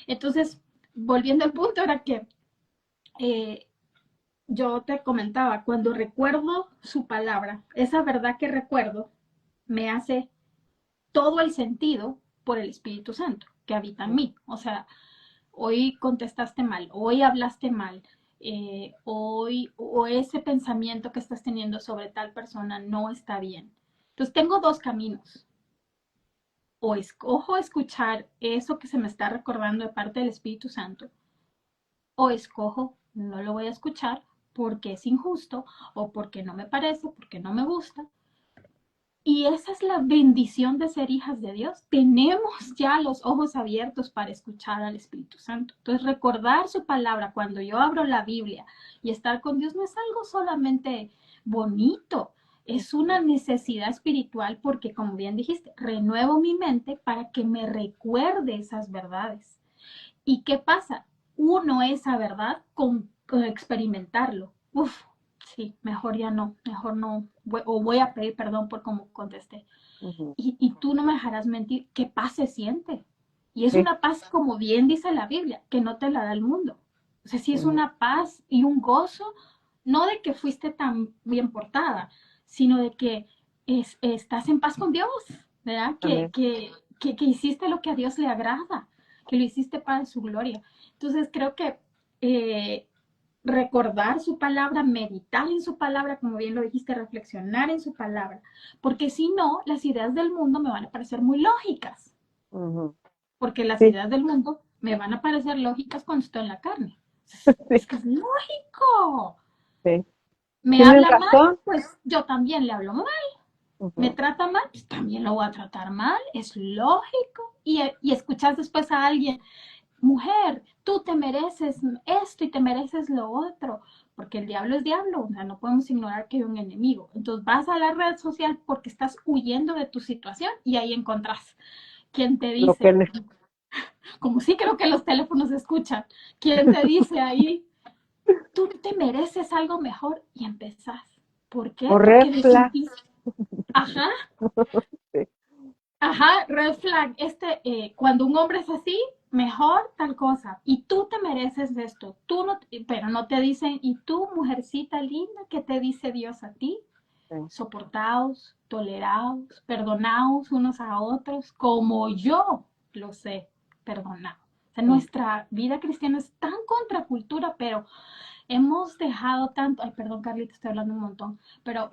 Entonces, volviendo al punto, era que eh, yo te comentaba, cuando recuerdo su palabra, esa verdad que recuerdo me hace todo el sentido por el Espíritu Santo que habita en mí. O sea, hoy contestaste mal, hoy hablaste mal, hoy o ese pensamiento que estás teniendo sobre tal persona no está bien. Entonces tengo dos caminos. O escojo escuchar eso que se me está recordando de parte del Espíritu Santo, o escojo no lo voy a escuchar porque es injusto o porque no me parece, porque no me gusta. Y esa es la bendición de ser hijas de Dios. Tenemos ya los ojos abiertos para escuchar al Espíritu Santo. Entonces, recordar su palabra cuando yo abro la Biblia y estar con Dios no es algo solamente bonito, es una necesidad espiritual porque, como bien dijiste, renuevo mi mente para que me recuerde esas verdades. ¿Y qué pasa? Uno esa verdad con experimentarlo. Uf, sí, mejor no, o voy a pedir perdón por cómo contesté. Ujú. Y tú no me dejarás mentir, ¿qué paz se siente? Y es Sí. una paz, como bien dice la Biblia, que no te la da el mundo. O sea, sí es Ujú. una paz y un gozo, no de que fuiste tan bien portada, sino de que estás en paz con Dios, ¿verdad? Amén. Que hiciste lo que a Dios le agrada, que lo hiciste para su gloria. Entonces creo que eh, recordar su palabra, meditar en su palabra, como bien lo dijiste, reflexionar en su palabra, porque si no, las ideas del mundo me van a parecer muy lógicas, Ujú. porque las Sí, ideas del mundo me van a parecer lógicas cuando estoy en la carne. Es sí, que es lógico. sí. Me Tienes habla mal, razón. pues yo también le hablo mal. Me Ujú. trata mal, pues también lo voy a tratar mal. Es lógico. Y escuchas después a alguien, mujer, tú te mereces esto y te mereces lo otro, porque el diablo es diablo, o sea, no podemos ignorar que hay un enemigo. Entonces vas a la red social porque estás huyendo de tu situación y ahí encontrás quien te Lo que dice, como sí creo que los teléfonos escuchan, quien te dice ahí, tú te mereces algo mejor y empezás. ¿Por qué? o red Porque flag. decidís, ajá, Sí. ajá, red flag, cuando un hombre es así, mejor tal cosa, y tú te mereces esto, tú no, pero no te dicen, y tú, mujercita linda, ¿qué te dice Dios a ti? Sí. Soportaos, toleraos, perdonaos unos a otros, como yo lo sé perdonar. O sea, Mm. nuestra vida cristiana es tan contracultura, pero hemos dejado tanto, ay, perdón, Carlita, estoy hablando un montón, pero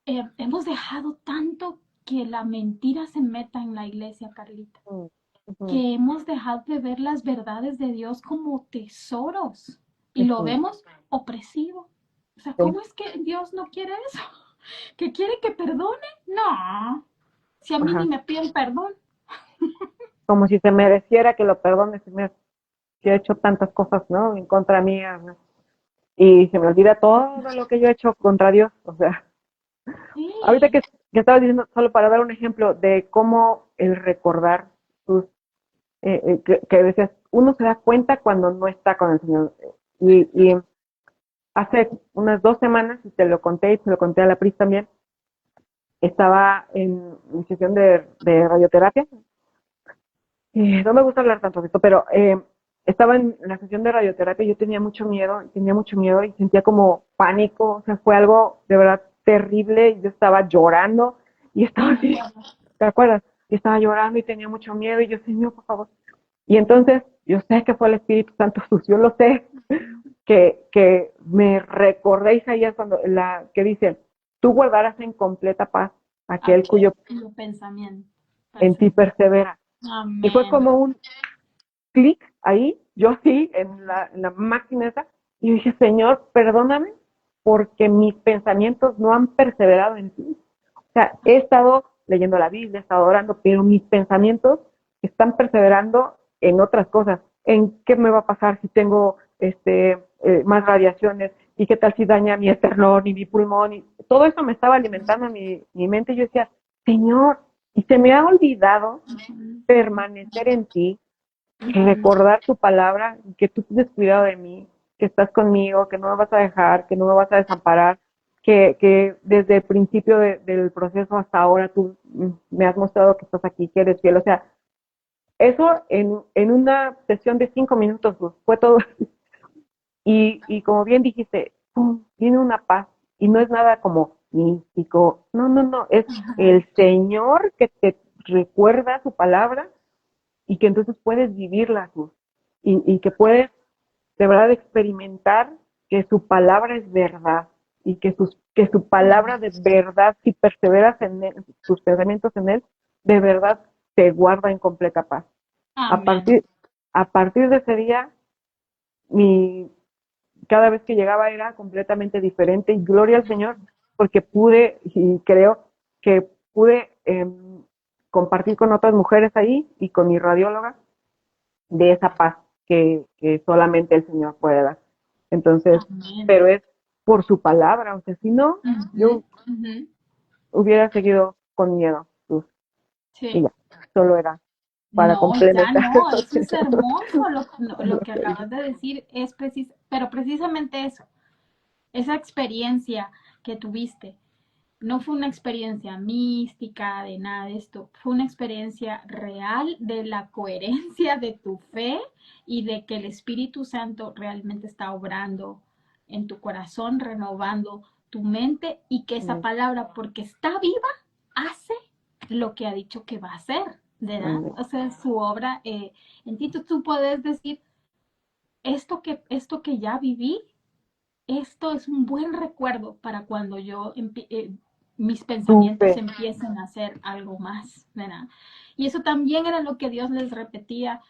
hemos dejado tanto que la mentira se meta en la iglesia, Carlita, Mm. Ujú. que hemos dejado de ver las verdades de Dios como tesoros y lo Ujú. vemos opresivo. O sea, Sí. ¿cómo es que Dios no quiere eso? ¿Que quiere que perdone? No, si a mí ni Ajá. me piden perdón. Como si se mereciera que lo perdones. Si he hecho tantas cosas, ¿no? En contra mía, ¿no? Y se me olvida todo lo que yo he hecho contra Dios. O sea, ahorita Sí, que estaba diciendo, solo para dar un ejemplo de cómo el recordar tus, que decías, uno se da cuenta cuando no está con el Señor. Y hace unas 2 semanas, y te lo conté y te lo conté a la Pris también, estaba en mi sesión de radioterapia. No me gusta hablar tanto de esto, pero estaba en la sesión de radioterapia y yo tenía mucho miedo y sentía como pánico, o sea, fue algo de verdad terrible y yo estaba llorando y estaba sí, me así, acuerdo. ¿te acuerdas? Y estaba llorando y tenía mucho miedo y yo, Señor, por favor. Y entonces, yo sé que fue el Espíritu Santo, yo lo sé, que me recordé Isaías cuando que dice, tú guardarás en completa paz aquel Aquel cuyo cuyo pensamiento. en ti Perfecto. persevera. Y fue Amén. como un clic ahí, yo así, en la máquina esa, y yo dije, Señor, perdóname porque mis pensamientos no han perseverado en ti. O sea, he estado leyendo la Biblia, he estado orando, pero mis pensamientos están perseverando en otras cosas, en qué me va a pasar si tengo más radiaciones y qué tal si daña mi esternón y mi pulmón. Y todo eso me estaba alimentando mi mente y yo decía, Señor, y se me ha olvidado Ujú, permanecer en ti, ujú. recordar tu palabra, que tú tienes cuidado de mí, que estás conmigo, que no me vas a dejar, que no me vas a desamparar, que desde el principio del proceso hasta ahora tú me has mostrado que estás aquí, que eres fiel. O sea, eso en una sesión de 5 minutos pues, fue todo. Y como bien dijiste, ¡pum! Tiene una paz y no es nada como místico. No, no, no, es Ajá. el Señor que te recuerda su palabra y que entonces puedes vivirla tú y que puedes de verdad experimentar. que su palabra es verdad y que su palabra de verdad, si perseveras en él, tus pensamientos en él, de verdad te guarda en completa paz. A Amén. partir, a partir de ese día, mi, cada vez que llegaba era completamente diferente y gloria al Señor porque pude y creo que pude compartir con otras mujeres ahí y con mi radióloga de esa paz que solamente el Señor puede dar. Entonces, Amén. pero es por su palabra, o sea, si no, Ujú, yo ujú. hubiera seguido con miedo, pues, y Sí. ya, solo era para No, ya complementar. no, eso es hermoso lo que acabas de decir, es pero precisamente eso, esa experiencia que tuviste, no fue una experiencia mística de nada de esto, fue una experiencia real de la coherencia de tu fe y de que el Espíritu Santo realmente está obrando en tu corazón, renovando tu mente y que esa Amén, palabra, porque está viva, hace lo que ha dicho que va a hacer, ¿verdad? amén, O sea, su obra en ti tú puedes decir, esto que ya viví, esto es un buen recuerdo para cuando mis pensamientos supe, empiecen a hacer algo más, ¿verdad? Y eso también era lo que Dios les repetía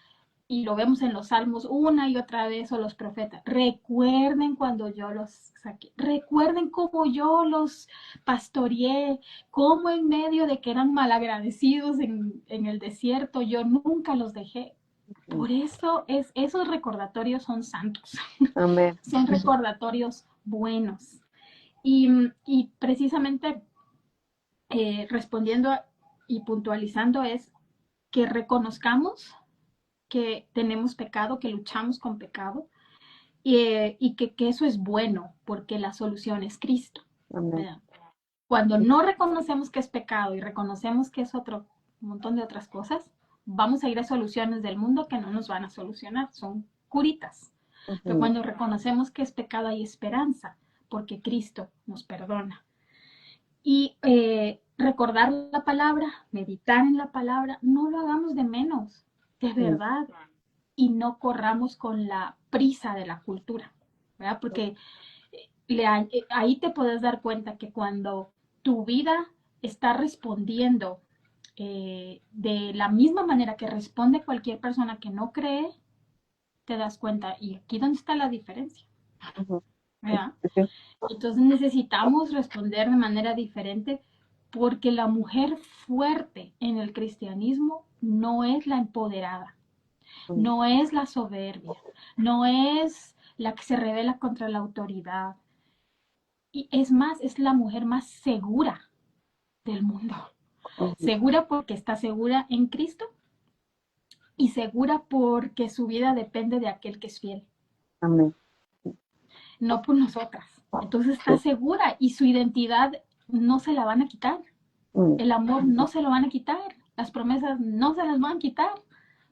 y lo vemos en los salmos una y otra vez o los profetas. Recuerden cuando yo los saqué, recuerden cómo yo los pastoreé, cómo en medio de que eran malagradecidos en el desierto, yo nunca los dejé. Por eso esos recordatorios son santos, amén, son recordatorios buenos. Y precisamente respondiendo y puntualizando es que reconozcamos que tenemos pecado, que luchamos con pecado y que eso es bueno porque la solución es Cristo. amén, ¿Verdad? Cuando no reconocemos que es pecado y reconocemos que es otro un montón de otras cosas, vamos a ir a soluciones del mundo que no nos van a solucionar, son curitas. Pero ujú, cuando reconocemos que es pecado hay esperanza porque Cristo nos perdona. Y recordar la palabra, meditar en la palabra, no lo hagamos de menos, de mm, verdad, y no corramos con la prisa de la cultura, ¿verdad? Porque ahí te puedes dar cuenta que cuando tu vida está respondiendo de la misma manera que responde cualquier persona que no cree, te das cuenta, y aquí dónde está la diferencia, ujú, sí, ¿verdad? sí, sí, Entonces necesitamos responder de manera diferente porque la mujer fuerte en el cristianismo no es la empoderada, mm, no es la soberbia, no es la que se revela contra la autoridad. Y es más, es la mujer más segura del mundo. ujú, Segura porque está segura en Cristo y segura porque su vida depende de aquel que es fiel, amén, no por nosotras. Entonces sí, está segura y su identidad no se la van a quitar. mm, El amor no se lo van a quitar, las promesas no se las van a quitar,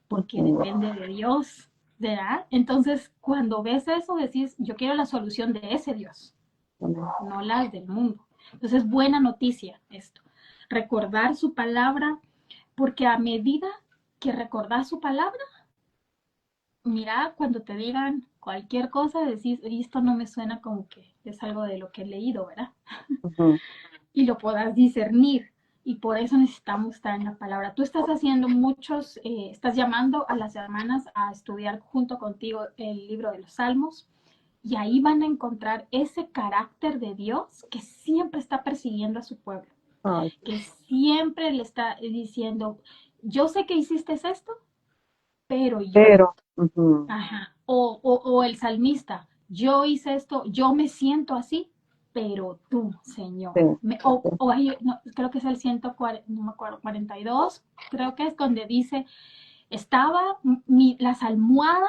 porque ujú, depende de Dios, ¿verdad? Entonces, cuando ves eso, decís, yo quiero la solución de ese Dios, amén, no las del mundo. Entonces, buena noticia esto. Recordar su palabra, porque a medida que recordás su palabra, mira, cuando te digan cualquier cosa, decís, esto no me suena como que es algo de lo que he leído, ¿verdad? ujú, Y lo puedas discernir. Y por eso necesitamos estar en la palabra. Tú estás haciendo estás llamando a las hermanas a estudiar junto contigo el libro de los Salmos y ahí van a encontrar ese carácter de Dios que siempre está persiguiendo a su pueblo, ay, que siempre le está diciendo, yo sé que hiciste esto, pero yo, pero, ujú, ajá, o el salmista, yo hice esto, yo me siento así, pero tú, Señor. sí, sí, No, creo que es el 140, no me acuerdo, 42, creo que es donde dice, las almohadas,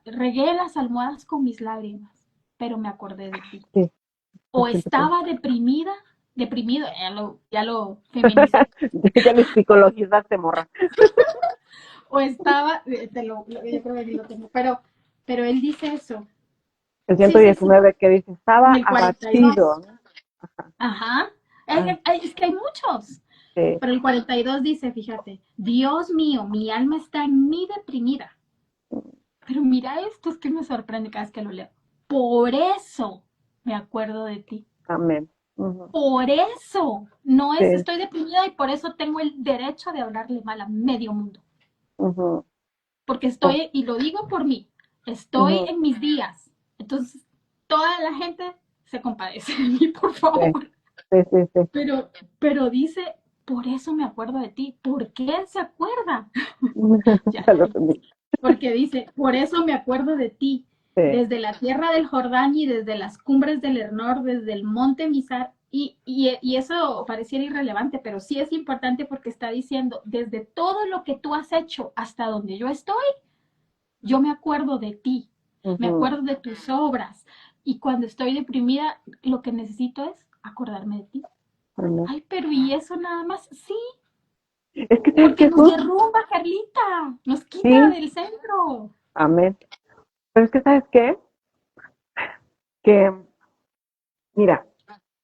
regué las almohadas con mis lágrimas, pero me acordé de ti. sí, O estaba deprimido, ya lo feminicé, ya le psicologizaste, morra. o estaba, yo creo que aquí lo tengo, pero él dice eso. El Sí, sí, sí, 119 que dice, en estaba el 42. abatido, ¿no? Ajá. Ah, Es que hay muchos. sí, Pero el 42 dice, fíjate, Dios mío, mi alma está en mí deprimida. Pero mira esto, es que me sorprende cada vez que lo leo. por eso me acuerdo de ti. Amén. Ujú. Por eso, no es Sí. estoy deprimida y por eso tengo el derecho de hablarle mal a medio mundo. Ujú. Porque Oh, estoy, y lo digo por mí, estoy ujú. en mis días. Entonces, toda la gente se compadece de mí, por Sí, favor. sí, sí, sí. Pero, pero dice, por eso me acuerdo de ti. ¿Por qué se acuerda? Ya, Ya lo entendí. porque dice, por eso me acuerdo de ti, Sí. desde la tierra del Jordán y desde las cumbres del Hernor, desde el monte Mizar, y eso pareciera irrelevante, pero sí es importante porque está diciendo, desde todo lo que tú has hecho hasta donde yo estoy, yo me acuerdo de ti, me Ujú. acuerdo de tus obras, y cuando estoy deprimida, lo que necesito es acordarme de ti. Amén. Ay, pero ¿y eso nada más? Sí, Es que, ¿sabes porque qué, nos Jesús? derrumba, Carlita, nos quita Sí, del centro. amén. Pero es que, ¿sabes qué? Que, mira,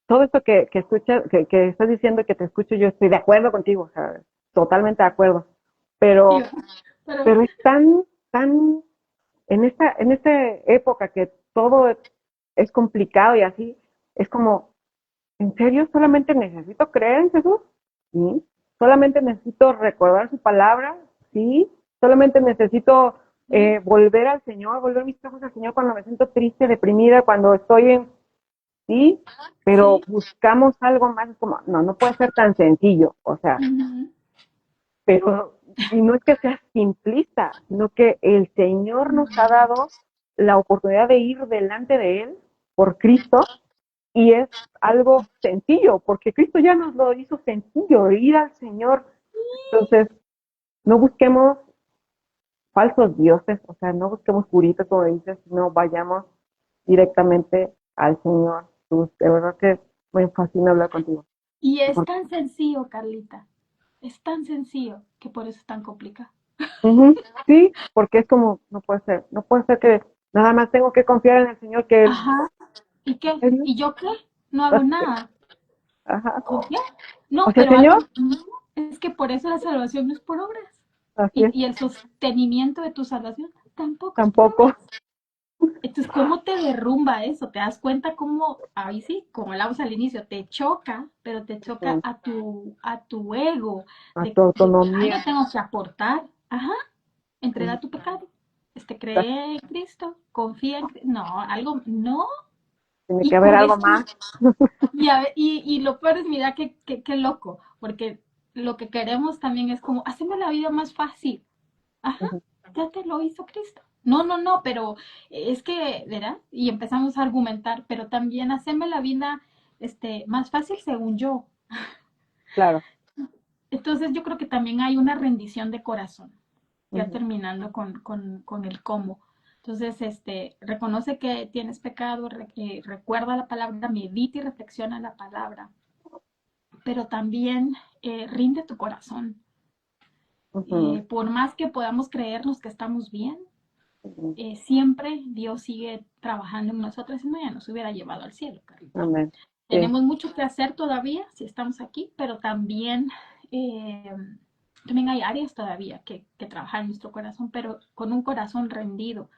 todo esto que escuchas, que estás diciendo que te escucho, yo estoy de acuerdo contigo, o sea, totalmente de acuerdo. Tío, Pero, pero pero es tan, en esta época que todo es complicado y así, es como, ¿en serio solamente necesito creer en Jesús? Sí. ¿Solamente necesito recordar su palabra? Sí. ¿Solamente necesito volver al Señor, volver mis ojos al Señor cuando me siento triste, deprimida, cuando estoy en... Sí, pero sí. buscamos algo más, es como, no, no puede ser tan sencillo, o sea, Ujú. pero, y no es que sea simplista, sino que el Señor nos ha dado la oportunidad de ir delante de Él por Cristo y es algo sencillo, porque Cristo ya nos lo hizo sencillo, ir al Señor. Entonces, no busquemos falsos dioses, o sea, no busquemos puritos, como dices, sino vayamos directamente al Señor. Jesús. De verdad que me fascina hablar contigo. Y es Por- tan sencillo, Carlita. Es tan sencillo que por eso es tan complicado. Ujú, sí, porque es como, no puede ser que nada más tengo que confiar en el Señor que Él, Ajá. ¿Y ¿en qué? serio? ¿Y yo qué? No hago nada. Ajá. ¿Confiar? O No, sea, pero algo Señor, no, es que por eso la salvación no es por obras. así Y, es, y el sostenimiento de tu salvación tampoco es por tampoco. obras. Entonces, ¿cómo te derrumba eso? ¿Te das cuenta cómo, ahí sí, como hablamos al inicio, te choca, pero te choca Ujú, a tu ego, a tu de que algo autonomía. tengo que aportar? Ajá, Ujú, entrega tu pecado. Cree en Cristo, confía en Cristo. No, algo, no. tiene que Y haber por algo eso, más. y lo peor es, mira, qué loco, porque lo que queremos también es como, haceme la vida más fácil. Ajá, Ujú, ya te lo hizo Cristo. No, no, no, pero es que, ¿verdad? Y empezamos a argumentar, pero también haceme la vida más fácil según yo. claro. Entonces yo creo que también hay una rendición de corazón, ya Ujú, terminando con el cómo. Entonces, reconoce que tienes pecado, recuerda la palabra, medita y reflexiona la palabra, pero también rinde tu corazón. ujú, Por más que podamos creernos que estamos bien, ujú. siempre Dios sigue trabajando en nosotros y no ya nos hubiera llevado al cielo, Carlita. Amén. Sí. Tenemos mucho que hacer todavía si estamos aquí, pero eh, también hay áreas todavía que trabajar en nuestro corazón, pero con un corazón rendido.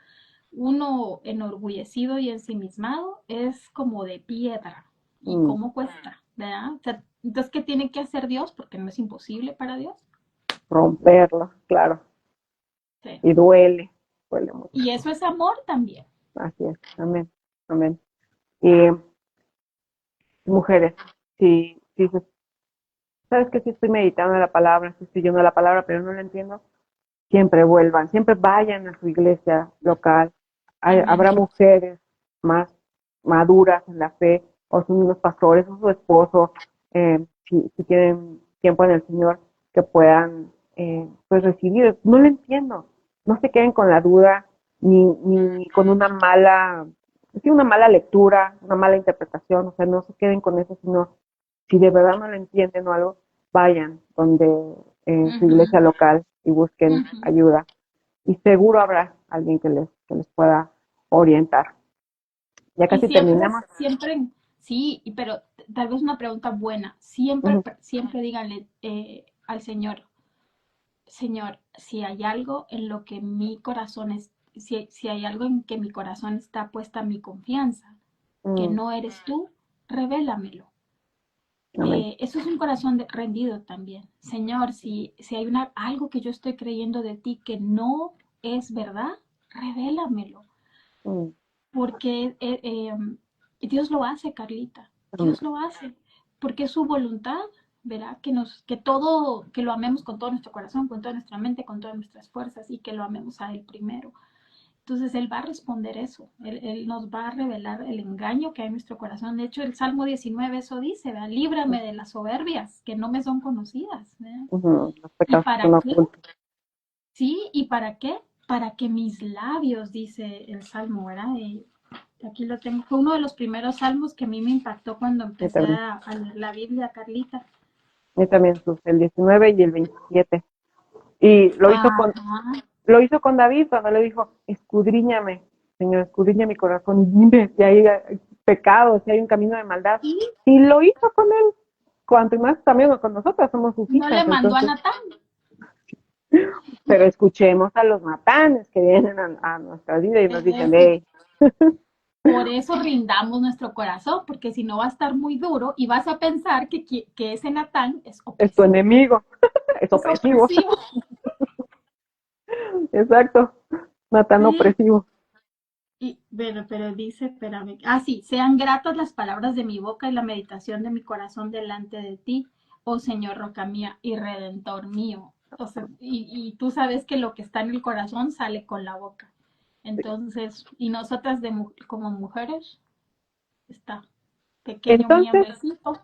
Uno enorgullecido y ensimismado es como de piedra. ¿Y Mm, cómo cuesta? ¿Verdad? O sea, entonces, ¿qué tiene que hacer Dios? Porque no es imposible para Dios. romperlo, claro. Sí. Y duele mucho. Y eso es amor también. Así es. Amén. Amén. Y mujeres, si sabes que si estoy meditando en la palabra, si estoy yendo a la palabra, pero no la entiendo, siempre vuelvan, siempre vayan a su iglesia local. Amén. Habrá mujeres más maduras en la fe, o sus mismos pastores, o su esposo, si tienen tiempo en el Señor, que puedan pues recibir. No lo entiendo. No se queden con la duda, ni con una mala lectura, una mala interpretación, o sea, no se queden con eso, sino si de verdad no lo entienden o algo, vayan donde su iglesia Ujú, local y busquen ujú. ayuda. Y seguro habrá alguien que les pueda orientar. Ya Y casi terminamos. siempre, sí, pero tal vez una pregunta buena. Siempre, Ujú, siempre díganle al Señor, Señor, si hay algo en lo que mi corazón si hay algo en que mi corazón está puesta mi confianza, que Mm, no eres tú, revélamelo. amén. Eso es un corazón rendido también. Señor, si hay algo que yo estoy creyendo de ti que no es verdad, revélamelo. Mm, Porque Dios lo hace, Carlita. amén. Dios lo hace. Porque es su voluntad, ¿verdad? Que lo amemos con todo nuestro corazón, con toda nuestra mente, con todas nuestras fuerzas y que lo amemos a Él primero. Entonces Él va a responder eso, Él nos va a revelar el engaño que hay en nuestro corazón. De hecho, el Salmo 19 eso dice, ¿verdad? Líbrame de las soberbias que no me son conocidas, ¿verdad? Ujú, los ¿Y pecados que para son qué? ocultos. Sí, ¿y para qué? Para que mis labios, dice el Salmo, ¿verdad? Aquí lo tengo, fue uno de los primeros salmos que a mí me impactó cuando Y empecé también, a leer la Biblia, Carlita. y también el 19 y el 27. Y Ajá. lo hizo con David cuando le dijo, escudriñame, Señor, escudriña mi corazón y dime si hay pecado, si hay un camino de maldad. Y Y lo hizo con él, cuanto más también con nosotras somos sus no le hijas, mandó a entonces, Natán. pero escuchemos a los matanes que vienen a nuestra vida y nos dicen, Eso. hey, Por eso rindamos nuestro corazón, porque si no va a estar muy duro y vas a pensar que ese Natán es es tu opresivo. enemigo, es Es opresivo, opresivo. exacto, matan Sí. opresivo. Pero dice, espérame. Ah, sí, sean gratas las palabras de mi boca y la meditación de mi corazón delante de ti, oh Señor, roca mía y redentor mío. O sea, y tú sabes que lo que está en el corazón sale con la boca. Entonces, y nosotras como mujeres, está pequeño Entonces, miembrecito.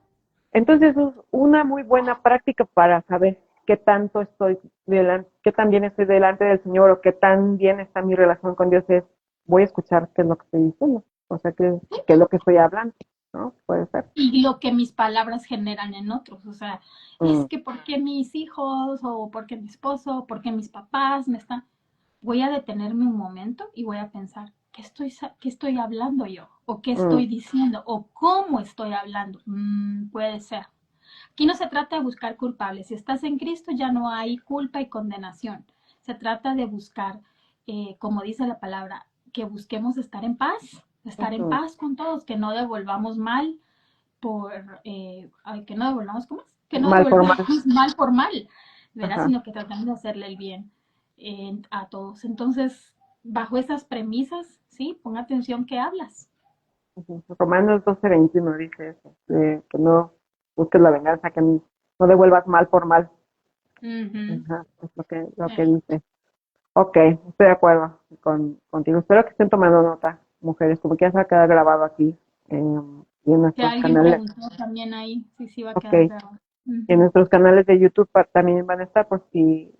Entonces es una muy buena práctica para saber qué tanto estoy delante, qué tan bien estoy delante del Señor o qué tan bien está mi relación con Dios es, voy a escuchar qué es lo que estoy diciendo, o sea, qué es lo que estoy hablando, ¿no? Puede ser. Y lo que mis palabras generan en otros. O sea, es Mm, que porque mis hijos o porque mi esposo o porque mis papás me están... Voy a detenerme un momento y voy a pensar, qué estoy hablando yo? ¿O qué mm, estoy diciendo? ¿O cómo estoy hablando? Puede ser. Aquí no se trata de buscar culpables. Si estás en Cristo ya no hay culpa y condenación. Se trata de buscar, como dice la palabra, que busquemos estar en ujú. paz con todos, que no devolvamos mal que no devolvamos, ¿cómo es? Que no Mal por devolvamos mal. mal por mal, ¿verdad? Ajá. Sino que tratamos de hacerle el bien a todos. Entonces, bajo esas premisas, sí, pon atención que hablas. Ujú. Romanos 12:21 dice eso, que no busques la venganza, que no devuelvas mal por mal. Ujú. Ajá, es lo que dice. Ok, estoy de acuerdo contigo. Espero que estén tomando nota, mujeres, como que ya se va a quedar grabado aquí y en Que nuestros alguien canales. preguntó también ahí si va a Ok, quedar grabado. en Ujú. nuestros canales de YouTube también van a estar por si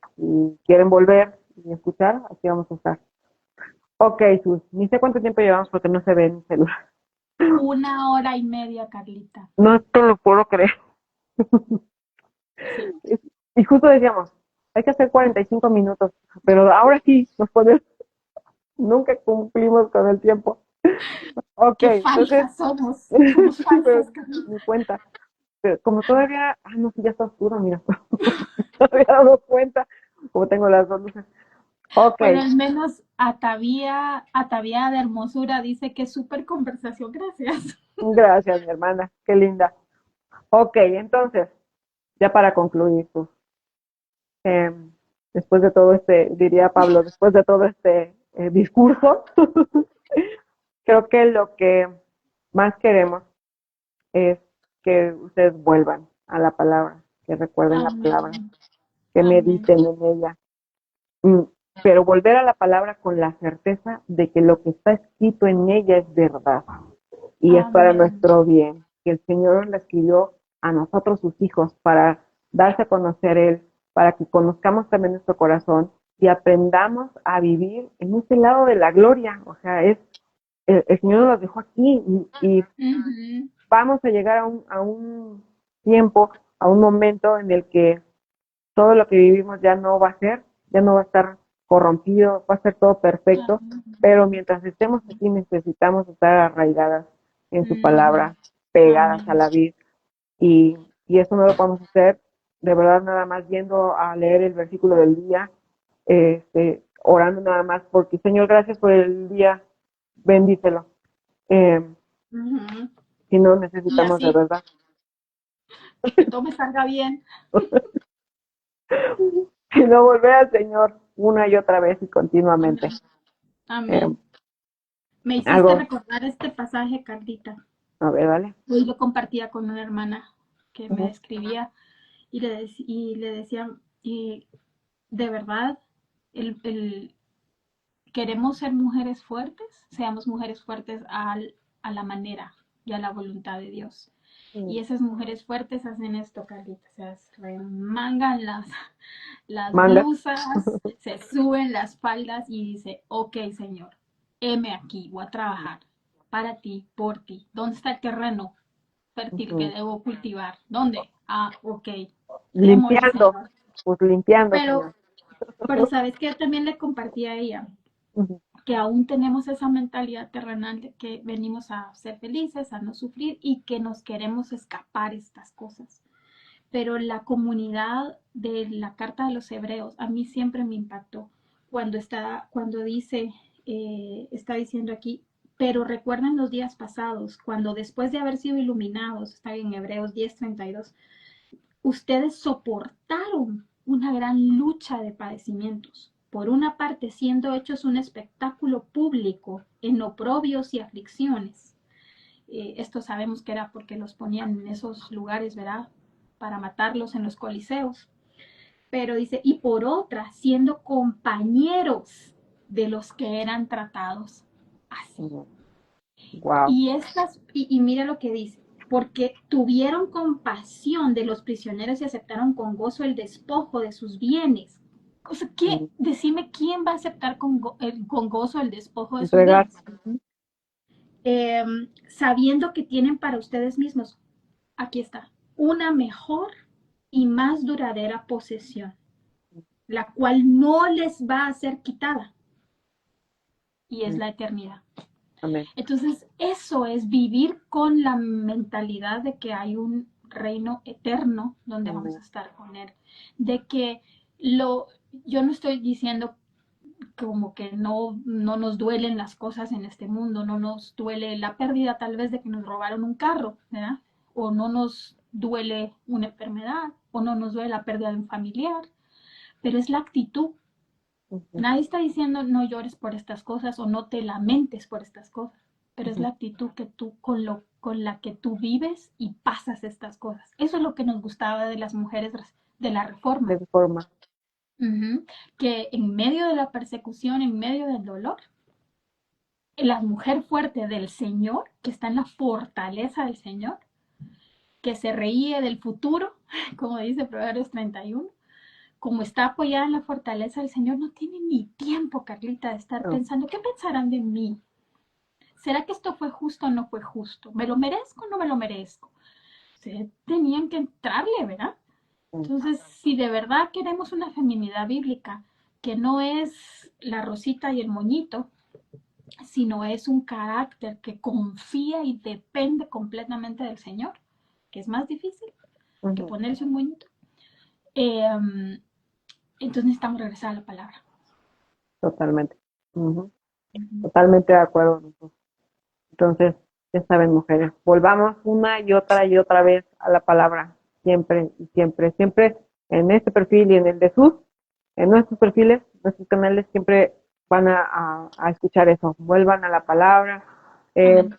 quieren volver y escuchar, aquí vamos a estar. Ok, Sus, ni sé cuánto tiempo llevamos porque no se ve en mi celular. 1 hora y media, Carlita. No te lo puedo creer. Sí. Y justo decíamos, hay que hacer 45 minutos, pero ahora sí nos podemos, nunca cumplimos con el tiempo. Ok, Qué entonces, falsas somos. Somos sí, pero falsas, Carlita. ni cuenta. Pero como todavía, no, sí, ya está oscuro, mira, no había dado cuenta, como tengo las dos luces. Ok, Bueno, al menos Ataviada de Hermosura dice que súper conversación, gracias. gracias, mi hermana, qué linda. Ok, entonces, ya para concluir, pues, eh, después de todo diría Pablo, después de todo discurso, creo que lo que más queremos es que ustedes vuelvan a la palabra, que recuerden la palabra, Amén, que amén. mediten en ella. Mm, pero volver a la palabra con la certeza de que lo que está escrito en ella es verdad y es para Amén. nuestro bien, que el Señor la escribió a nosotros sus hijos para darse a conocer Él, para que conozcamos también nuestro corazón y aprendamos a vivir en ese lado de la gloria. O sea, el Señor nos los dejó aquí y Ujú. vamos a llegar a un tiempo, a un momento en el que todo lo que vivimos ya no va a ser, ya no va a estar corrompido, va a ser todo perfecto, pero mientras estemos aquí necesitamos estar arraigadas en su Ujú. palabra, pegadas a Amén. la vid, y, y eso no lo podemos hacer de verdad nada más yendo a leer el versículo del día, orando nada más porque, Señor, gracias por el día, bendícelo. Eh, Ujú. si no, Y necesitamos de así, verdad. que todo me salga bien. Si no, volver al Señor una y otra vez y continuamente. Amén. Eh, Amén. Me hiciste algo, recordar este pasaje, Carlita. a ver, ¿vale? Hoy lo compartía con una hermana que me Ujú, escribía y le decía, y de verdad, el, queremos ser mujeres fuertes, seamos mujeres fuertes a la manera y a la voluntad de Dios. Y ujú. esas mujeres fuertes hacen esto, Carlita, o sea, se remangan las Mangas. blusas, se suben las faldas y dice, ok, Señor, heme aquí, voy a trabajar para ti, por ti. ¿Dónde está el terreno fértil que Ujú. debo cultivar? ¿Dónde? Ah, ok, démosle, Limpiando, Señor. pues limpiando, Pero, Señor. pero sabes que también le compartí a ella Ujú, que aún tenemos esa mentalidad terrenal de que venimos a ser felices, a no sufrir y que nos queremos escapar estas cosas. Pero la comunidad de la Carta de los Hebreos a mí siempre me impactó cuando dice, está diciendo aquí, pero recuerden los días pasados, cuando después de haber sido iluminados, está en Hebreos 10:32, ustedes soportaron una gran lucha de padecimientos. Por una parte, siendo hechos un espectáculo público en oprobios y aflicciones. Esto sabemos que era porque los ponían en esos lugares, ¿verdad? Para matarlos en los coliseos. Pero dice, y por otra, siendo compañeros de los que eran tratados así. ujú. Wow. Y mira lo que dice, porque tuvieron compasión de los prisioneros y aceptaron con gozo el despojo de sus bienes. O sea, Ujú. decime quién va a aceptar con gozo el despojo de sus Entregar. bienes. Ujú, Eh, Sabiendo que tienen para ustedes mismos, aquí está, una mejor y más duradera posesión, la cual no les va a ser quitada, y es ujú. la eternidad. Amén. Entonces, eso es vivir con la mentalidad de que hay un reino eterno donde vamos Amén. a estar con Él. De que lo, yo no estoy diciendo como que no nos duelen las cosas en este mundo, no nos duele la pérdida tal vez de que nos robaron un carro, ¿verdad? O no nos duele una enfermedad, o no nos duele la pérdida de un familiar, pero es la actitud. Ujú, Nadie está diciendo no llores por estas cosas o no te lamentes por estas cosas, pero es ujú. la actitud que tú con la que tú vives y pasas estas cosas. Eso es lo que nos gustaba de las mujeres de la De Reforma. forma. Que en medio de la persecución, en medio del dolor, la mujer fuerte del Señor, que está en la fortaleza del Señor, que se reíe del futuro, como dice Proverbios 31, como está apoyada en la fortaleza del Señor, no tiene ni tiempo, Carlita, de estar No. pensando, ¿qué pensarán de mí? ¿Será que esto fue justo o no fue justo? ¿Me lo merezco o no me lo merezco? Se tenían que entrarle, ¿verdad? Mm, Entonces, si de verdad queremos una feminidad bíblica, que no es la rosita y el moñito, sino es un carácter que confía y depende completamente del Señor, que es más difícil que ujú. ponerse un moñito, eh, entonces necesitamos regresar a la palabra. Totalmente. Ujú. Ujú. Totalmente de acuerdo. Entonces, ya saben, mujeres, volvamos una y otra vez a la palabra, siempre y siempre, siempre en este perfil y en el de sus, en nuestros perfiles, nuestros canales, siempre van a escuchar eso. Vuelvan a la palabra, eh, Amén.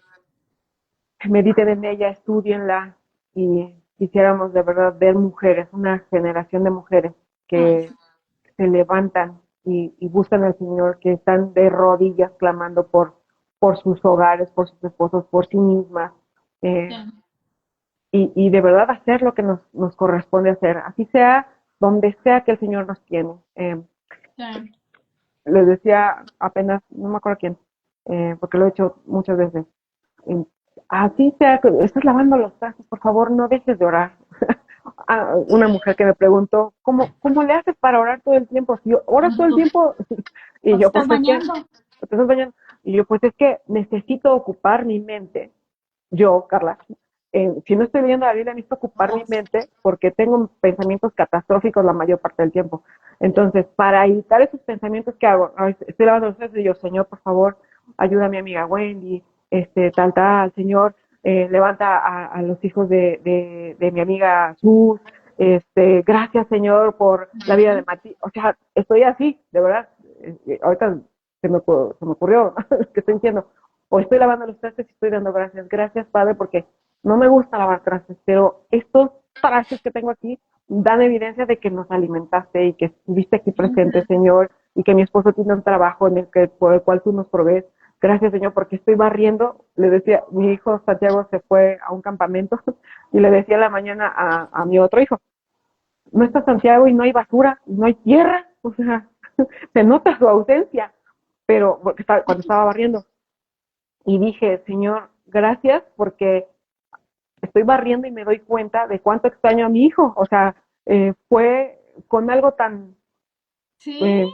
mediten en ella, estudienla y quisiéramos de verdad ver mujeres, una generación de mujeres Ay, que sí. se levantan y buscan al Señor, que están de rodillas clamando por sus hogares, por sus esposos, por sí mismas, Sí, eh, y de verdad hacer lo que nos corresponde hacer, así sea donde sea que el Señor nos tiene. sí. Les decía apenas, no me acuerdo quién, porque lo he hecho muchas veces, eh, así sea que estás lavando los trastes, por favor no dejes de orar. Una mujer que me preguntó, ¿cómo le haces para orar todo el tiempo? Si oras todo el Cuando, tiempo, y cuando yo, pues estás es que, bañando, ¿te estás bañando? Y yo, pues es que necesito ocupar mi mente, yo, Carla, si no estoy leyendo la Biblia, necesito ocupar mi mente porque tengo pensamientos catastróficos la mayor parte del tiempo. Entonces, para evitar esos pensamientos, ¿qué hago? Ay, estoy lavando los trastes y yo, Señor, por favor, ayuda a mi amiga Wendy, tal, Señor, levanta a los hijos de mi amiga Sus, gracias, Señor, por la vida de Ujú. Mati. O sea, estoy así, de verdad. Ahorita se me ocurrió que estoy diciendo, o estoy lavando los trastes y estoy dando gracias. Gracias, Padre, porque no me gusta lavar trastes, pero estos trastes que tengo aquí dan evidencia de que nos alimentaste y que estuviste aquí presente, Señor, y que mi esposo tiene un trabajo por el cual tú nos provees. Gracias, Señor, porque estoy barriendo. Le decía, mi hijo Santiago se fue a un campamento y le decía en la mañana a mi otro hijo, no está Santiago y no hay basura, no hay tierra, o sea, se nota su ausencia, pero cuando estaba barriendo. Y dije, Señor, gracias porque estoy barriendo y me doy cuenta de cuánto extraño a mi hijo. O sea, fue con algo Sí, eh,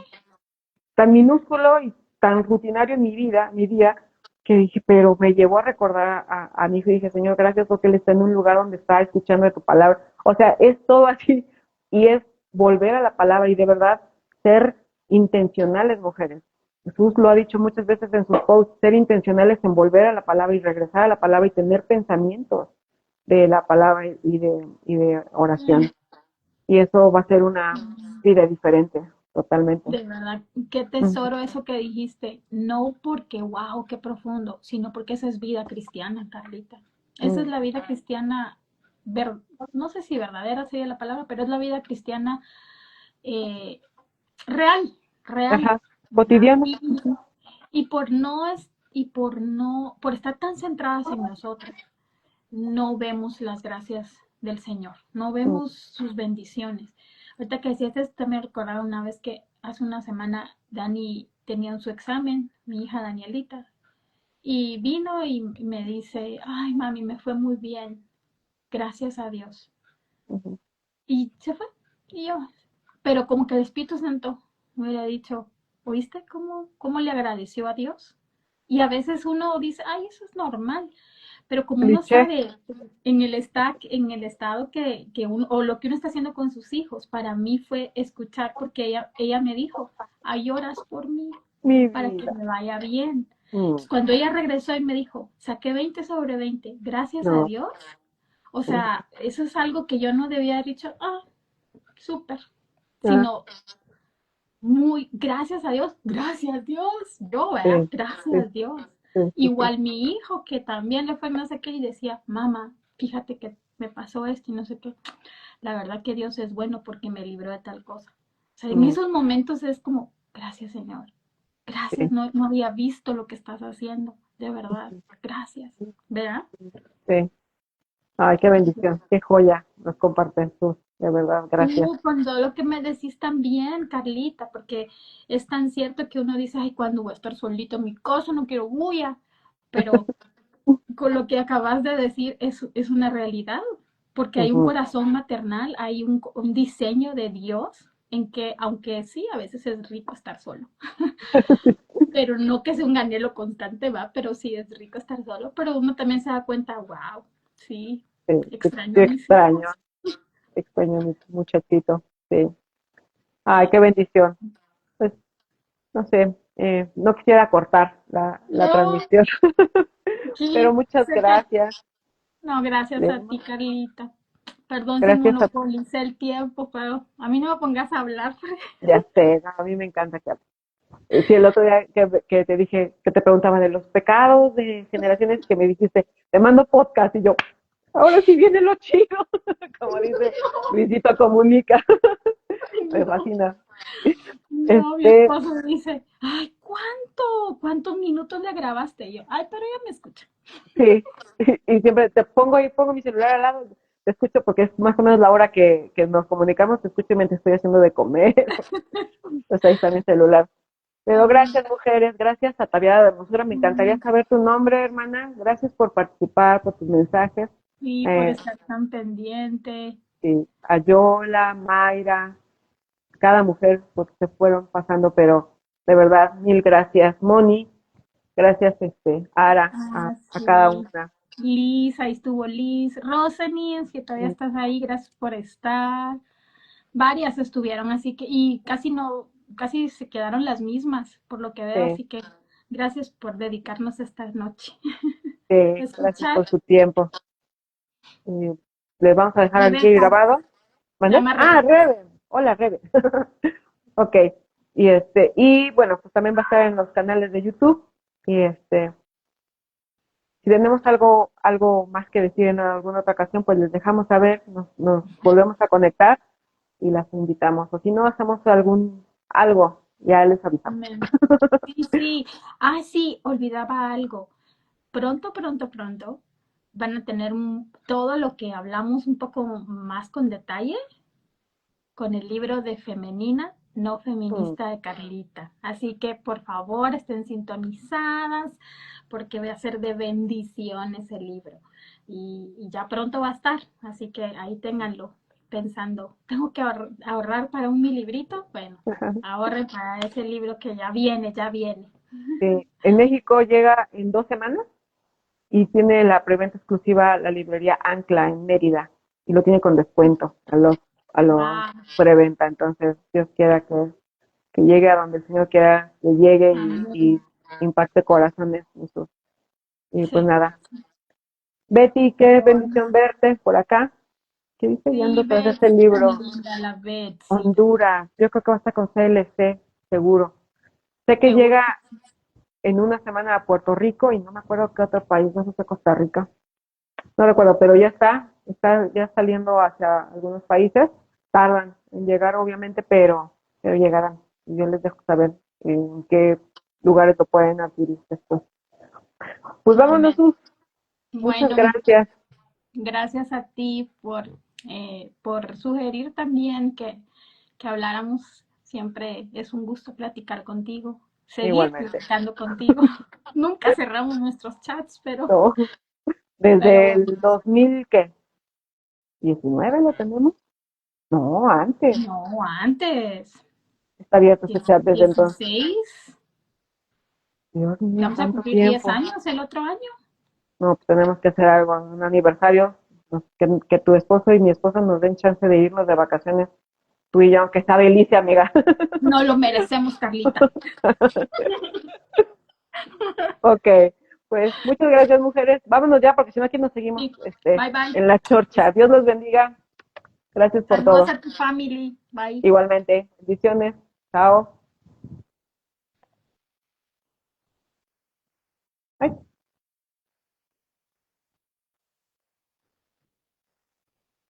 tan minúsculo y tan rutinario en mi día, que dije, pero me llevó a recordar a mi hijo y dije, Señor, gracias porque él está en un lugar donde está escuchando de tu palabra. O sea, es todo así y es volver a la palabra y de verdad ser intencionales, mujeres. Jesús lo ha dicho muchas veces en sus posts, ser intencionales en volver a la palabra y regresar a la palabra y tener pensamientos de la palabra y de oración. Y eso va a ser una vida diferente, totalmente. de verdad, qué Ujú, tesoro eso que dijiste. No porque, wow, qué profundo, sino porque esa es vida cristiana, Carlita. Esa es ujú. la vida cristiana, ver, no sé si verdadera sería la palabra, pero es la vida cristiana eh, real, real, Ajá, ¿verdad? cotidiano. Ujú, Por estar tan centradas en nosotros, no vemos las gracias del Señor, no ujú, vemos sus bendiciones. Ahorita que decías esto, me recordaron una vez que hace una semana Dani tenía su examen, mi hija Danielita, y vino y me dice, ay mami, me fue muy bien, gracias a Dios. ujú. Y se fue. Y yo, pero como que el Espíritu Santo me hubiera dicho, ¿oíste cómo le agradeció a Dios? Y a veces uno dice, ay, eso es normal, pero como uno Cliché. sabe en el estado que uno, o lo que uno está haciendo con sus hijos, para mí fue escuchar porque ella me dijo, ay, oras por mí Mi para que vida. me vaya bien. Mm, Cuando ella regresó y me dijo, saqué 20 sobre 20 gracias a no. Dios, o Mm, sea, eso es algo que yo no debía haber dicho, ah, súper, ah, sino muy, gracias a Dios, gracias Dios, yo, ¿verdad? sí, sí, Gracias Dios. sí, sí, sí. Igual mi hijo, que también le fue no sé qué, y decía, mamá, fíjate que me pasó esto y no sé qué. La verdad que Dios es bueno porque me libró de tal cosa. O sea, en Mm, esos momentos es como, gracias Señor, gracias, sí, no había visto lo que estás haciendo, de verdad, gracias, ¿verdad? sí. Ay, qué bendición, qué joya nos comparten tú, de verdad, gracias. Con lo que me decís también, Carlita, porque es tan cierto que uno dice, ay, ¿cuándo voy a estar solito en mi casa? No quiero bulla, pero con lo que acabas de decir es una realidad, porque hay un Ujú, corazón maternal, hay un diseño de Dios en que, aunque sí, a veces es rico estar solo, pero no que sea un anhelo constante, va, pero sí es rico estar solo, pero uno también se da cuenta, wow, sí, sí, sí, extraño a mis hijos. extraño a mi muchachito, sí. Ay, qué bendición. Pues, no sé, no quisiera cortar la No, transmisión, pero sí, muchas gracias. no, gracias a Le- ti, Carlita. Perdón si Gracias a monopolicé el tiempo, pero a mí no me pongas a hablar. ya sé, no, a mí me encanta que sí, el otro día que te dije, que te preguntaba de los pecados de generaciones, que me dijiste, te mando podcast, y yo, ahora sí viene lo chido, como dice Luisito Comunica, me No, fascina. no, mi Este, esposo me dice, ay, ¿cuántos minutos le grabaste? Y yo, ay, pero ella me escucha. sí, y siempre te pongo ahí, pongo mi celular al lado, te escucho porque es más o menos la hora que nos comunicamos, te escucho mientras estoy haciendo de comer, pues ahí está mi celular. Pero Ay, gracias, mujeres, gracias a Taviada de Hermosura. Me encantaría saber tu nombre, hermana. Gracias por participar, por tus mensajes. sí, por Eh, estar tan pendiente. sí, a Yola, Mayra, cada mujer porque se fueron pasando, pero de verdad, mil gracias. Moni, gracias, Ara, Ah, a cada sí. una. Liz, ahí estuvo Liz, Rosanis, que todavía estás ahí, gracias por estar. Varias estuvieron, así que, y casi no, casi se quedaron las mismas, por lo que veo, Sí, así que gracias por dedicarnos esta noche. sí, gracias Escuchar, por su tiempo. Eh, Les vamos a dejar aquí Rebeca, grabado. se ¿Mande? llama Ah, Rebeca. Rebe. Hola, Rebe. Ok. Y bueno, pues también va a estar en los canales de YouTube. Y si tenemos algo más que decir en alguna otra ocasión, pues les dejamos saber, nos volvemos a conectar y las invitamos. O si no, hacemos algo, ya les avisamos. Amén. Sí, sí. Ah, sí, olvidaba algo. Pronto, pronto, pronto van a tener todo lo que hablamos un poco más con detalle con el libro de Femenina, no Mm, feminista de Carlita. Así que por favor estén sintonizadas porque voy a ser de bendición ese libro. Y ya pronto va a estar, así que ahí ténganlo pensando, ¿tengo que ahorrar para un mi librito? Bueno, ahorren para ese libro que ya viene, ya viene. En México llega en 2 semanas y tiene la preventa exclusiva la librería Ancla en Mérida y lo tiene con descuento a los Wow. preventa. Entonces, Dios quiera que llegue a donde el Señor quiera que llegue y Amén. impacte corazones. Jesús. Y pues Sí, nada. Betty, qué bueno. bendición verte por acá. ¿Qué dice? Ya ando Sí, tras Beth, este tan libro. linda la Beth, sí. Honduras. Yo creo que va a estar con CLC, seguro. Sé que Seguro llega que sí. en una semana a Puerto Rico y no me acuerdo qué otro país, no sé si Costa Rica. No recuerdo, pero ya está ya saliendo hacia algunos países. Tardan en llegar, obviamente, pero llegarán. Y yo les dejo saber en qué lugares lo pueden adquirir después. Pues vámonos, Amén. Sus. Muchas Bueno, gracias. gracias a ti por sugerir también que habláramos. Siempre es un gusto platicar contigo, seguir Igualmente. platicando contigo. Nunca cerramos nuestros chats, No, pero desde bueno, el 2000, ¿qué? ¿19 lo tenemos? No, antes. no, antes, Está abierto ese chat desde entonces. 16, Dios mío, vamos a tanto cumplir 10 tiempo. años el otro año. No, pues tenemos que hacer algo, un aniversario, pues, que tu esposo y mi esposa nos den chance de irnos de vacaciones, tú y yo, aunque está delicia, amiga. No lo merecemos, Carlita. Ok, pues muchas gracias, mujeres. Vámonos ya, porque si no aquí nos seguimos Sí. Bye, bye. en la chorcha. Dios los bendiga. Gracias por Saludos todo. a tu family. Bye. Igualmente, bendiciones. Chao. Ay.